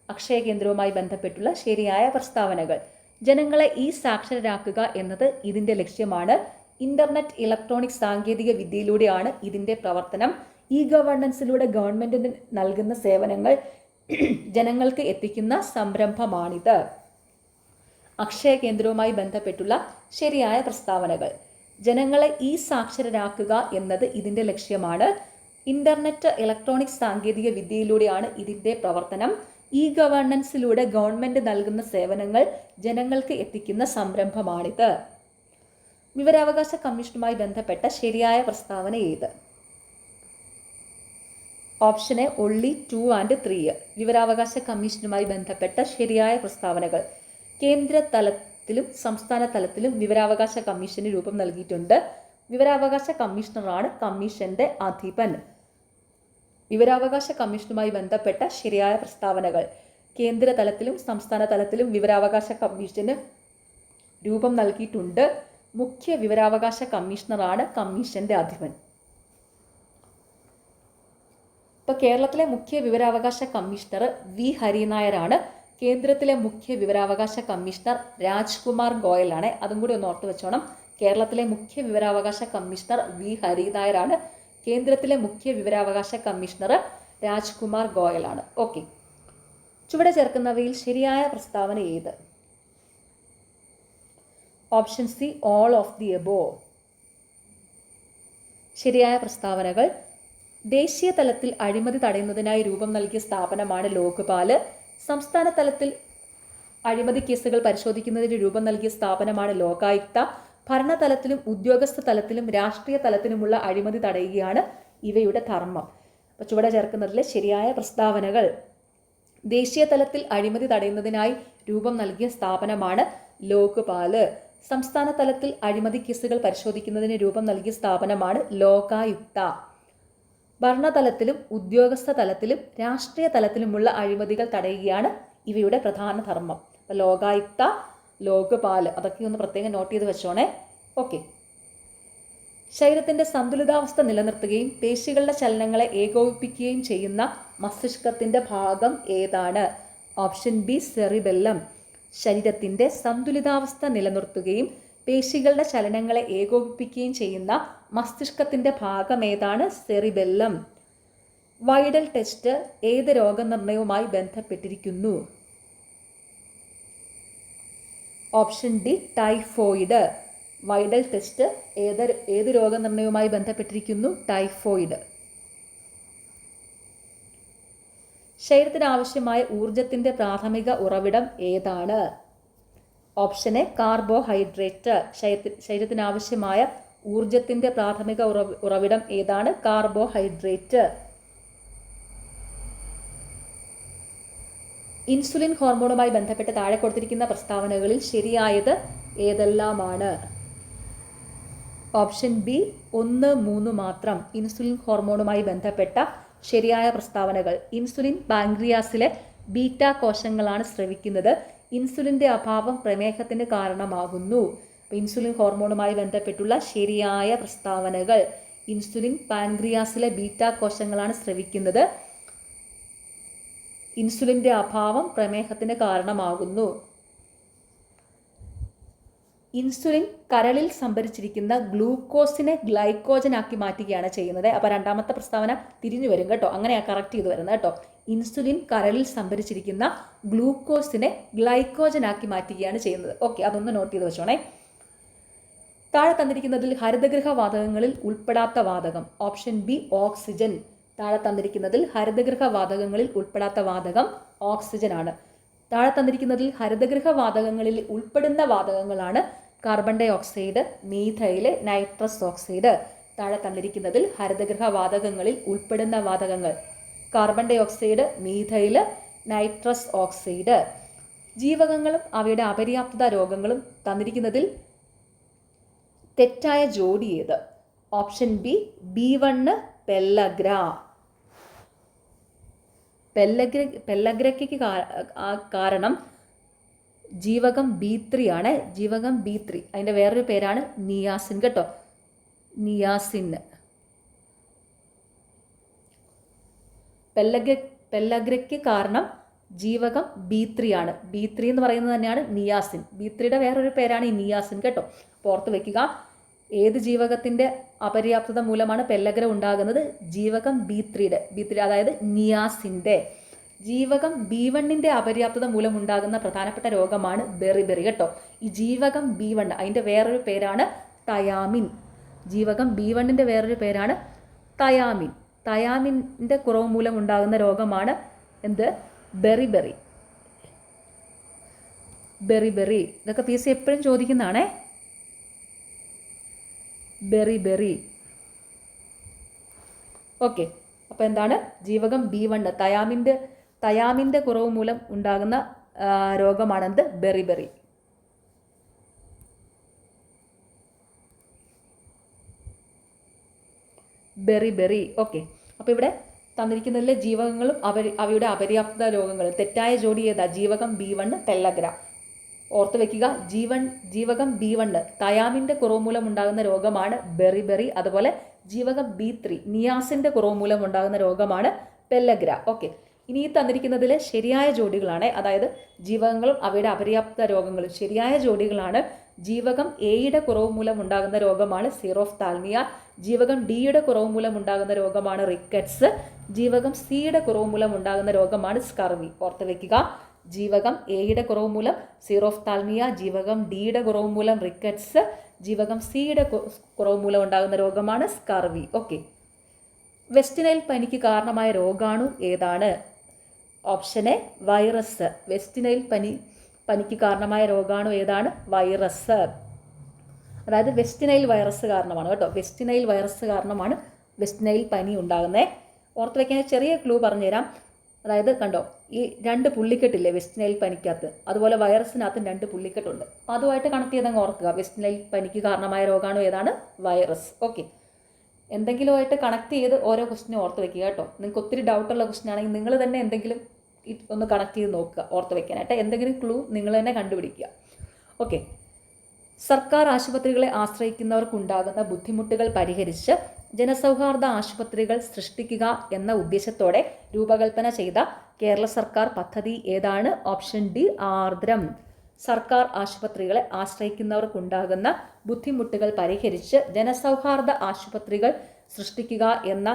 Akshaya കേന്ദ്രവുമായി ബന്ധപ്പെട്ടുള്ള ശരിയായ പ്രസ്താവനകൾ. ജനങ്ങളെ സാക്ഷരരാക്കുക എന്നത് ഇതിൻ്റെ ലക്ഷ്യമാണ്. ഇന്റർനെറ്റ് ഇലക്ട്രോണിക് സാങ്കേതിക വിദ്യയിലൂടെയാണ് ഇതിൻ്റെ പ്രവർത്തനം. ഗവേണൻസിലൂടെ ഗവൺമെന്റിന് നൽകുന്ന സേവനങ്ങൾ ജനങ്ങൾക്ക് എത്തിക്കുന്ന സംരംഭമാണിത്. അക്ഷയ കേന്ദ്രവുമായി ബന്ധപ്പെട്ടുള്ള ശരിയായ പ്രസ്താവനകൾ. ജനങ്ങളെ സാക്ഷരരാക്കുക എന്നത് ഇതിൻ്റെ ലക്ഷ്യമാണ്. ഇന്റർനെറ്റ് ഇലക്ട്രോണിക് സാങ്കേതിക വിദ്യയിലൂടെയാണ് ഇതിൻ്റെ പ്രവർത്തനം. ഗവേണൻസിലൂടെ ഗവൺമെന്റ് നൽകുന്ന സേവനങ്ങൾ ജനങ്ങൾക്ക് എത്തിക്കുന്ന സംരംഭമാണിത്. വിവരാവകാശ കമ്മീഷനുമായി ബന്ധപ്പെട്ട ശരിയായ പ്രസ്താവന ഏത്? Option A only 2 and 3. വിവരാവകാശ കമ്മീഷനുമായി ബന്ധപ്പെട്ട ശരിയായ പ്രസ്താവനകൾ. കേന്ദ്ര തലത്തിലും സംസ്ഥാന തലത്തിലും വിവരാവകാശ കമ്മീഷന് രൂപം നൽകിയിട്ടുണ്ട്. വിവരാവകാശ കമ്മീഷണറാണ് കമ്മീഷന്റെ അധിപൻ. വിവരാവകാശ കമ്മീഷനുമായി ബന്ധപ്പെട്ട ശരിയായ പ്രസ്താവനകൾ. കേന്ദ്ര തലത്തിലും സംസ്ഥാന തലത്തിലും വിവരാവകാശ കമ്മീഷന് രൂപം നൽകിയിട്ടുണ്ട്. മുഖ്യ വിവരാവകാശ കമ്മീഷണറാണ് കമ്മീഷന്റെ അധിപൻ. ഇപ്പോൾ കേരളത്തിലെ മുഖ്യ വിവരാവകാശ കമ്മീഷണർ വി ഹരിനായരാണ്. കേന്ദ്രത്തിലെ മുഖ്യ വിവരാവകാശ കമ്മീഷണർ രാജ്കുമാർ ഗോയലാണ്. അതും കൂടി ഒന്ന് ഓർത്ത് വെച്ചോണം. കേരളത്തിലെ മുഖ്യ വിവരാവകാശ കമ്മീഷണർ വി ഹരിനായരാണ്. കേന്ദ്രത്തിലെ മുഖ്യ വിവരാവകാശ കമ്മീഷണർ രാജ്കുമാർ ഗോയലാണ്. ഓക്കെ. ചുവടെ ചേർക്കുന്നവയിൽ ശരിയായ പ്രസ്താവന ഏത്? Option C all of the above. ശരിയായ പ്രസ്താവനകൾ. ദേശീയ തലത്തിൽ അഴിമതി തടയുന്നതിനായി രൂപം നൽകിയ സ്ഥാപനമാണ് ലോക്പാല്. സംസ്ഥാന തലത്തിൽ അഴിമതി കേസുകൾ പരിശോധിക്കുന്നതിന് രൂപം നൽകിയ സ്ഥാപനമാണ് ലോകായുക്ത. ഭരണതലത്തിലും ഉദ്യോഗസ്ഥ തലത്തിലും രാഷ്ട്രീയ തലത്തിലുമുള്ള അഴിമതി തടയുകയാണ് ഇവയുടെ ധർമ്മം. അപ്പോൾ ചുവടെ ചേർക്കുന്നതിലെ ശരിയായ പ്രസ്താവനകൾ: ദേശീയ തലത്തിൽ അഴിമതി തടയുന്നതിനായി രൂപം നൽകിയ സ്ഥാപനമാണ് ലോക്പാല്. സംസ്ഥാന തലത്തിൽ അഴിമതി കേസുകൾ പരിശോധിക്കുന്നതിന് രൂപം നൽകിയ സ്ഥാപനമാണ് ലോകായുക്ത. ഭരണതലത്തിലും ഉദ്യോഗസ്ഥ തലത്തിലും രാഷ്ട്രീയ തലത്തിലുമുള്ള അഴിമതികൾ തടയുകയാണ് ഇവയുടെ പ്രധാന ധർമ്മം. അപ്പോൾ ലോകായുക്ത, ലോക്പാല്, അതൊക്കെ ഒന്ന് പ്രത്യേകം നോട്ട് ചെയ്ത് വെച്ചോണേ. ഓക്കെ. ശരീരത്തിൻ്റെ സന്തുലിതാവസ്ഥ നിലനിർത്തുകയും പേശികളുടെ ചലനങ്ങളെ ഏകോപിപ്പിക്കുകയും ചെയ്യുന്ന മസ്തിഷ്കത്തിൻ്റെ ഭാഗം ഏതാണ്? Option B cerebellum. ശരീരത്തിൻ്റെ സന്തുലിതാവസ്ഥ നിലനിർത്തുകയും പേശികളുടെ ചലനങ്ങളെ ഏകോപിപ്പിക്കുകയും ചെയ്യുന്ന മസ്തിഷ്കത്തിൻ്റെ ഭാഗം ഏതാണ്? സെറിബെല്ലം. വൈഡൽ ടെസ്റ്റ് ഏത് രോഗനിർണയവുമായി ബന്ധപ്പെട്ടിരിക്കുന്നു? Option D typhoid. Widal test ഏത് രോഗനിർണയവുമായി ബന്ധപ്പെട്ടിരിക്കുന്നു? ടൈഫോയിഡ്. ശരീരത്തിന് ആവശ്യമായ ഊർജത്തിൻ്റെ പ്രാഥമിക ഉറവിടം ഏതാണ്? Option A carbohydrate. ശരീരത്തിന് ആവശ്യമായ ഊർജത്തിൻ്റെ പ്രാഥമിക ഉറവിടം ഏതാണ്? കാർബോഹൈഡ്രേറ്റ്. ഇൻസുലിൻ ഹോർമോണുമായി ബന്ധപ്പെട്ട് താഴെ കൊടുത്തിരിക്കുന്ന പ്രസ്താവനകളിൽ ശരിയായത് ഏതെല്ലാമാണ്? ഓപ്ഷൻ ബി 1, 3 മാത്രം. ഇൻസുലിൻ ഹോർമോണുമായി ബന്ധപ്പെട്ട ശരിയായ പ്രസ്താവനകൾ: ഇൻസുലിൻ പാൻക്രിയാസിലെ ബീറ്റ കോശങ്ങളാണ് സ്രവിക്കുന്നത്. ഇൻസുലിൻ്റെ അഭാവം പ്രമേഹത്തിന് കാരണമാകുന്നു. ഇൻസുലിൻ ഹോർമോണുമായി ബന്ധപ്പെട്ടുള്ള ശരിയായ പ്രസ്താവനകൾ: ഇൻസുലിൻ പാൻക്രിയാസിലെ ബീറ്റ കോശങ്ങളാണ് സ്രവിക്കുന്നത്. ഇൻസുലിൻ്റെ അഭാവം പ്രമേഹത്തിന് കാരണമാകുന്നു. ഇൻസുലിൻ കരളിൽ സംഭരിച്ചിരിക്കുന്ന ഗ്ലൂക്കോസിനെ ഗ്ലൈക്കോജനാക്കി മാറ്റുകയാണ് ചെയ്യുന്നത്. അപ്പോൾ രണ്ടാമത്തെ പ്രസ്താവന തിരിഞ്ഞു വരും കേട്ടോ, അങ്ങനെയാണ് കറക്റ്റ് ചെയ്ത് വരുന്നത് കേട്ടോ. ഇൻസുലിൻ കരളിൽ സംഭരിച്ചിരിക്കുന്ന ഗ്ലൂക്കോസിനെ ഗ്ലൈക്കോജനാക്കി മാറ്റുകയാണ് ചെയ്യുന്നത്. ഓക്കെ, അതൊന്ന് നോട്ട് ചെയ്ത് വെച്ചോണേ. താഴെ തന്നിരിക്കുന്നതിൽ ഹരിതഗൃഹ വാതകങ്ങളിൽ ഉൾപ്പെടാത്ത വാതകം? Option B oxygen. താഴെ തന്നിരിക്കുന്നതിൽ ഹരിതഗൃഹ വാതകങ്ങളിൽ ഉൾപ്പെടാത്ത വാതകം ഓക്സിജൻ ആണ്. താഴെ തന്നിരിക്കുന്നതിൽ ഹരിതഗൃഹ വാതകങ്ങളിൽ ഉൾപ്പെടുന്ന വാതകങ്ങളാണ് carbon dioxide, methyl, nitrous oxide. താഴെ തന്നിരിക്കുന്നതിൽ ഹരിതഗൃഹ വാതകങ്ങളിൽ ഉൾപ്പെടുന്ന വാതകങ്ങൾ: carbon dioxide, methyl, nitrous oxide. ജീവകങ്ങളും അവയുടെ അപര്യാപ്തത രോഗങ്ങളും തന്നിരിക്കുന്നതിൽ തെറ്റായ ജോഡി ഏത്? Option B B1 pellagra. പെല്ലഗ്രയ്ക്ക് കാരണം ജീവകം B3 ആണ്. ജീവകം B3 അതിൻ്റെ വേറൊരു പേരാണ് നിയാസിൻ കേട്ടോ. നിയാസിൻ. പെല്ലഗ്രയ്ക്ക് കാരണം ജീവകം B3 ആണ്. B3 എന്ന് പറയുന്നത് തന്നെയാണ് നിയാസിൻ. B3യുടെ വേറൊരു പേരാണ് ഈ നിയാസിൻ കേട്ടോ. ഓർത്ത് വെക്കുക. ഏത് ജീവകത്തിൻ്റെ അപര്യാപ്തത മൂലമാണ് പെല്ലഗ്ര ഉണ്ടാകുന്നത്? ജീവകം B3 അതായത് നിയാസിൻ്റെ. ജീവകം B1ൻ്റെ അപര്യാപ്തത മൂലം ഉണ്ടാകുന്ന പ്രധാനപ്പെട്ട രോഗമാണ് ബെറിബെറി കേട്ടോ. ഈ ജീവകം B1 അതിൻ്റെ വേറൊരു പേരാണ് തയാമിൻ. ജീവകം B1ൻ്റെ വേറൊരു പേരാണ് തയാമിൻ. തയാമിൻ്റെ കുറവ് മൂലം ഉണ്ടാകുന്ന രോഗമാണ് എന്ത്? ബെറിബെറി. ബെറിബെറി ഇതൊക്കെ PSC എപ്പോഴും ചോദിക്കുന്നതാണേ. ബെറിബെറി. ഓക്കെ, അപ്പോൾ എന്താണ്? ജീവകം B1 തയാമിൻ്റെ കുറവ് മൂലം ഉണ്ടാകുന്ന രോഗമാണെന്ത്? ബെറിബെറി. ബെറിബെറി. ഓക്കെ, അപ്പോൾ ഇവിടെ തന്നിരിക്കുന്നതിലെ ജീവകങ്ങളും അവയുടെ അപര്യാപ്തത രോഗങ്ങളും തെറ്റായ ജോഡി ഏതാ? ജീവകം B1 പെല്ലഗ്ര. ഓർത്ത് വെക്കുക. ജീവകം B1 തയാമിൻ്റെ കുറവ് മൂലം ഉണ്ടാകുന്ന രോഗമാണ് ബെറിബെറി. അതുപോലെ ജീവകം B3 നിയാസിൻ്റെ കുറവ് മൂലം ഉണ്ടാകുന്ന രോഗമാണ് പെല്ലഗ്ര. ഓക്കെ, ഇനി ഈ തന്നിരിക്കുന്നതിലെ ശരിയായ ജോഡികളാണ്, അതായത് ജീവകങ്ങളും അവയുടെ അപര്യാപ്ത രോഗങ്ങളും ശരിയായ ജോഡികളാണ്. ജീവകം എയുടെ കുറവ് മൂലം ഉണ്ടാകുന്ന രോഗമാണ് സീറോഫ്താൽമിയ. ജീവകം ഡിയുടെ കുറവ് മൂലം ഉണ്ടാകുന്ന രോഗമാണ് റിക്കറ്റ്സ്. ജീവകം സിയുടെ കുറവ് മൂലം ഉണ്ടാകുന്ന രോഗമാണ് സ്കർവി. ഓർത്ത് വെക്കുക. ജീവകം എയുടെ കുറവ് മൂലം സീറോഫ്താൽമിയ, ജീവകം ഡിയുടെ കുറവ് മൂലം റിക്കറ്റ്സ്, ജീവകം സിയുടെ കുറവ് മൂലം ഉണ്ടാകുന്ന രോഗമാണ് സ്കർവി. ഓക്കെ, വെസ്റ്റ് നൈൽ പനിക്ക് കാരണമായ രോഗാണു ഏതാണ്? Option A virus. West Nile പനിക്ക് കാരണമായ രോഗാണു ഏതാണ്? വൈറസ്. അതായത് വെസ്റ്റ് നൈൽ വൈറസ് കാരണമാണ് കേട്ടോ. വെസ്റ്റ് നൈൽ വൈറസ് കാരണമാണ് വെസ്റ്റ് നൈൽ പനി ഉണ്ടാകുന്നത്. ഓർത്ത് വയ്ക്കാൻ ചെറിയ ക്ലൂ പറഞ്ഞുതരാം. അതായത് കണ്ടോ, ഈ 2 പുള്ളിക്കെട്ടില്ലേ വെസ്റ്റ് നൈൽ പനിക്കകത്ത്, അതുപോലെ വൈറസിനകത്തും 2 പുള്ളിക്കെട്ടുണ്ട്. അപ്പോൾ അതുമായിട്ട് കണക്ട് ചെയ്തങ്ങ് ഓർക്കുക. വെസ്റ്റ് നൈൽ പനിക്ക് കാരണമായ രോഗാണു ഏതാണ്? വൈറസ്. ഓക്കെ, എന്തെങ്കിലുമായിട്ട് കണക്ട് ചെയ്ത് ഓരോ ക്വസ്റ്റിനും ഓർത്ത് വയ്ക്കുക കേട്ടോ. നിങ്ങൾക്ക് ഒത്തിരി ഡൗട്ടുള്ള ക്വസ്റ്റ്യൻ ആണെങ്കിൽ നിങ്ങൾ തന്നെ എന്തെങ്കിലും ഒന്ന് കണക്ട് ചെയ്ത് നോക്കുക ഓർത്ത് വയ്ക്കാനായിട്ട്. എന്തെങ്കിലും ക്ലൂ നിങ്ങൾ തന്നെ കണ്ടുപിടിക്കുക. ഓക്കെ, സർക്കാർ ആശുപത്രികളെ ആശ്രയിക്കുന്നവർക്കുണ്ടാകുന്ന ബുദ്ധിമുട്ടുകൾ പരിഹരിച്ച് ജനസൗഹാർദ്ദ ആശുപത്രികൾ സൃഷ്ടിക്കുക എന്ന ഉദ്ദേശത്തോടെ രൂപകൽപ്പന ചെയ്ത കേരള സർക്കാർ പദ്ധതി ഏതാണ്? Option D Aardram. സർക്കാർ ആശുപത്രികളെ ആശ്രയിക്കുന്നവർക്കുണ്ടാകുന്ന ബുദ്ധിമുട്ടുകൾ പരിഹരിച്ച് ജനസൗഹാർദ്ദ ആശുപത്രികൾ സൃഷ്ടിക്കുക എന്ന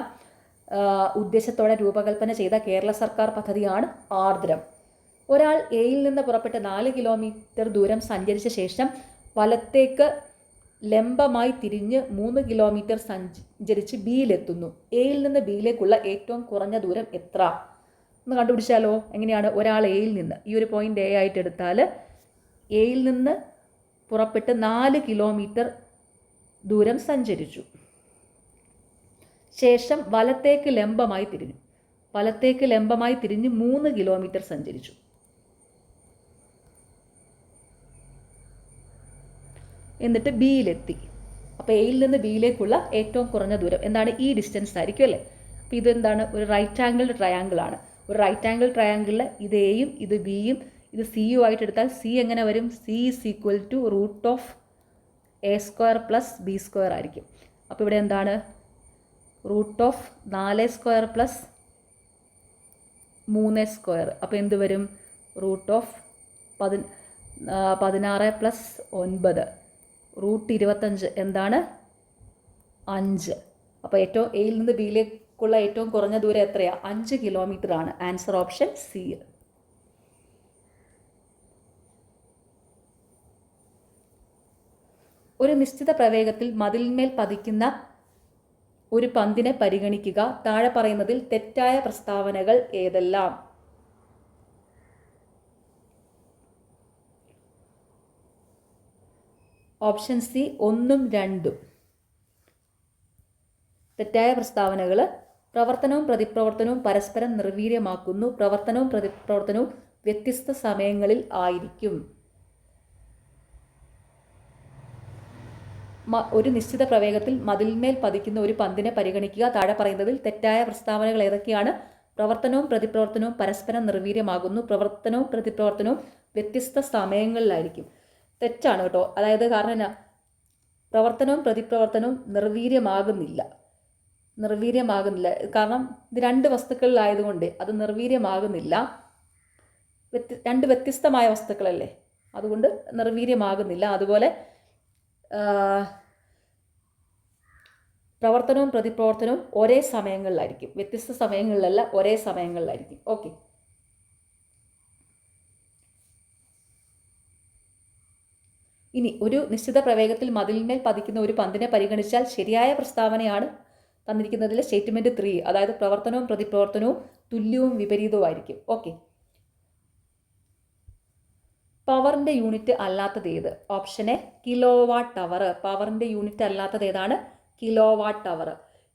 ഉദ്ദേശത്തോടെ രൂപകൽപ്പന ചെയ്ത കേരള സർക്കാർ പദ്ധതിയാണ് ആർദ്രം. ഒരാൾ എയിൽ നിന്ന് പുറപ്പെട്ട് 4 കിലോമീറ്റർ ദൂരം സഞ്ചരിച്ച ശേഷം വലത്തേക്ക് ലംബമായി തിരിഞ്ഞ് 3 കിലോമീറ്റർ സഞ്ചരിച്ച് ബിയിലെത്തുന്നു. എയിൽ നിന്ന് ബിയിലേക്കുള്ള ഏറ്റവും കുറഞ്ഞ ദൂരം എത്ര എന്ന് കണ്ടുപിടിച്ചാലോ? എങ്ങനെയാണ്? ഒരാൾ എയിൽ നിന്ന്, ഈ ഒരു പോയിന്റ് എ ആയിട്ട് എടുത്താൽ, എയിൽ നിന്ന് പുറപ്പെട്ട് 4 കിലോമീറ്റർ ദൂരം സഞ്ചരിച്ചു. ശേഷം വലത്തേക്ക് ലംബമായി തിരിഞ്ഞു. വലത്തേക്ക് ലംബമായി തിരിഞ്ഞ് 3 കിലോമീറ്റർ സഞ്ചരിച്ചു. എന്നിട്ട് ബിയിലെത്തി. അപ്പോൾ എയിൽ നിന്ന് ബിയിലേക്കുള്ള ഏറ്റവും കുറഞ്ഞ ദൂരം എന്താണ്? ഈ ഡിസ്റ്റൻസ് ആയിരിക്കും അല്ലേ? അപ്പോൾ ഇതെന്താണ്? ഒരു റൈറ്റ് ആംഗിൾഡ് ട്രയാങ്കിൾ ആണ്. ഒരു റൈറ്റ് ആംഗിൾ ട്രയാങ്കിളിൽ ഇത് എയും ഇത് ബിയും ഇത് സിയും ആയിട്ട് എടുത്താൽ സി എങ്ങനെ വരും? C is equal to √(a² + b² ആയിരിക്കും. അപ്പോൾ ഇവിടെ എന്താണ്? √4² + 3² അപ്പോൾ എന്ത് വരും? √16 + 9 √25 എന്താണ്? 5. അപ്പോൾ ഏറ്റവും എയിൽ നിന്ന് ബിയിലേക്കുള്ള ഏറ്റവും കുറഞ്ഞ ദൂരം എത്രയാണ്? 5 കിലോമീറ്റർ ആണ്. Answer option C. ഒരു നിശ്ചിത പ്രവേഗത്തിൽ മതിലിന്മേൽ പതിക്കുന്ന ഒരു പന്തിനെ പരിഗണിക്കുക. താഴെ പറയുന്നതിൽ തെറ്റായ പ്രസ്താവനകൾ ഏതെല്ലാം? ഓപ്ഷൻ സി 1ഉം 2ഉം. തെറ്റായ പ്രസ്താവനകൾ: പ്രവർത്തനവും പ്രതിപ്രവർത്തനവും പരസ്പരം നിർവീര്യമാക്കുന്നു. പ്രവർത്തനവും പ്രതിപ്രവർത്തനവും വ്യത്യസ്ത സമയങ്ങളിൽ ആയിരിക്കും. ഒരു നിശ്ചിത പ്രവേഗത്തിൽ മതിലിന്മേൽ പതിക്കുന്ന ഒരു പന്തിനെ പരിഗണിക്കുക. താഴെ പറയുന്നതിൽ തെറ്റായ പ്രസ്താവനകൾ ഏതൊക്കെയാണ്? പ്രവർത്തനവും പ്രതിപ്രവർത്തനവും പരസ്പരം നിർവീര്യമാകുന്നു. പ്രവർത്തനവും പ്രതിപ്രവർത്തനവും വ്യത്യസ്ത സമയങ്ങളിലായിരിക്കും. തെറ്റാണ് കേട്ടോ. അതായത് കാരണം എന്നാ? പ്രവർത്തനവും പ്രതിപ്രവർത്തനവും നിർവീര്യമാകുന്നില്ല. കാരണം ഇത് 2 വസ്തുക്കളിലായതുകൊണ്ട് അത് നിർവീര്യമാകുന്നില്ല. 2 വ്യത്യസ്തമായ വസ്തുക്കളല്ലേ, അതുകൊണ്ട് നിർവീര്യമാകുന്നില്ല. അതുപോലെ പ്രവർത്തനവും പ്രതിപ്രവർത്തനവും ഒരേ സമയങ്ങളിലായിരിക്കും. വ്യത്യസ്ത സമയങ്ങളിലല്ല, ഒരേ സമയങ്ങളിലായിരിക്കും. ഓക്കെ, ഇനി ഒരു നിശ്ചിത പ്രവേഗത്തിൽ മതിലിന്മേൽ പതിക്കുന്ന ഒരു പന്തിനെ പരിഗണിച്ചാൽ ശരിയായ പ്രസ്താവനയാണ് തന്നിരിക്കുന്നതിലെ സ്റ്റേറ്റ്മെന്റ് 3. അതായത് പ്രവർത്തനവും പ്രതിപ്രവർത്തനവും തുല്യവും വിപരീതവുമായിരിക്കും. ഓക്കെ, പവറിൻ്റെ യൂണിറ്റ് അല്ലാത്തത് ഏത്? Option A kilowatt hour. പവറിൻ്റെ യൂണിറ്റ് അല്ലാത്തത് ഏതാണ്? കിലോവാട്ട് അവർ.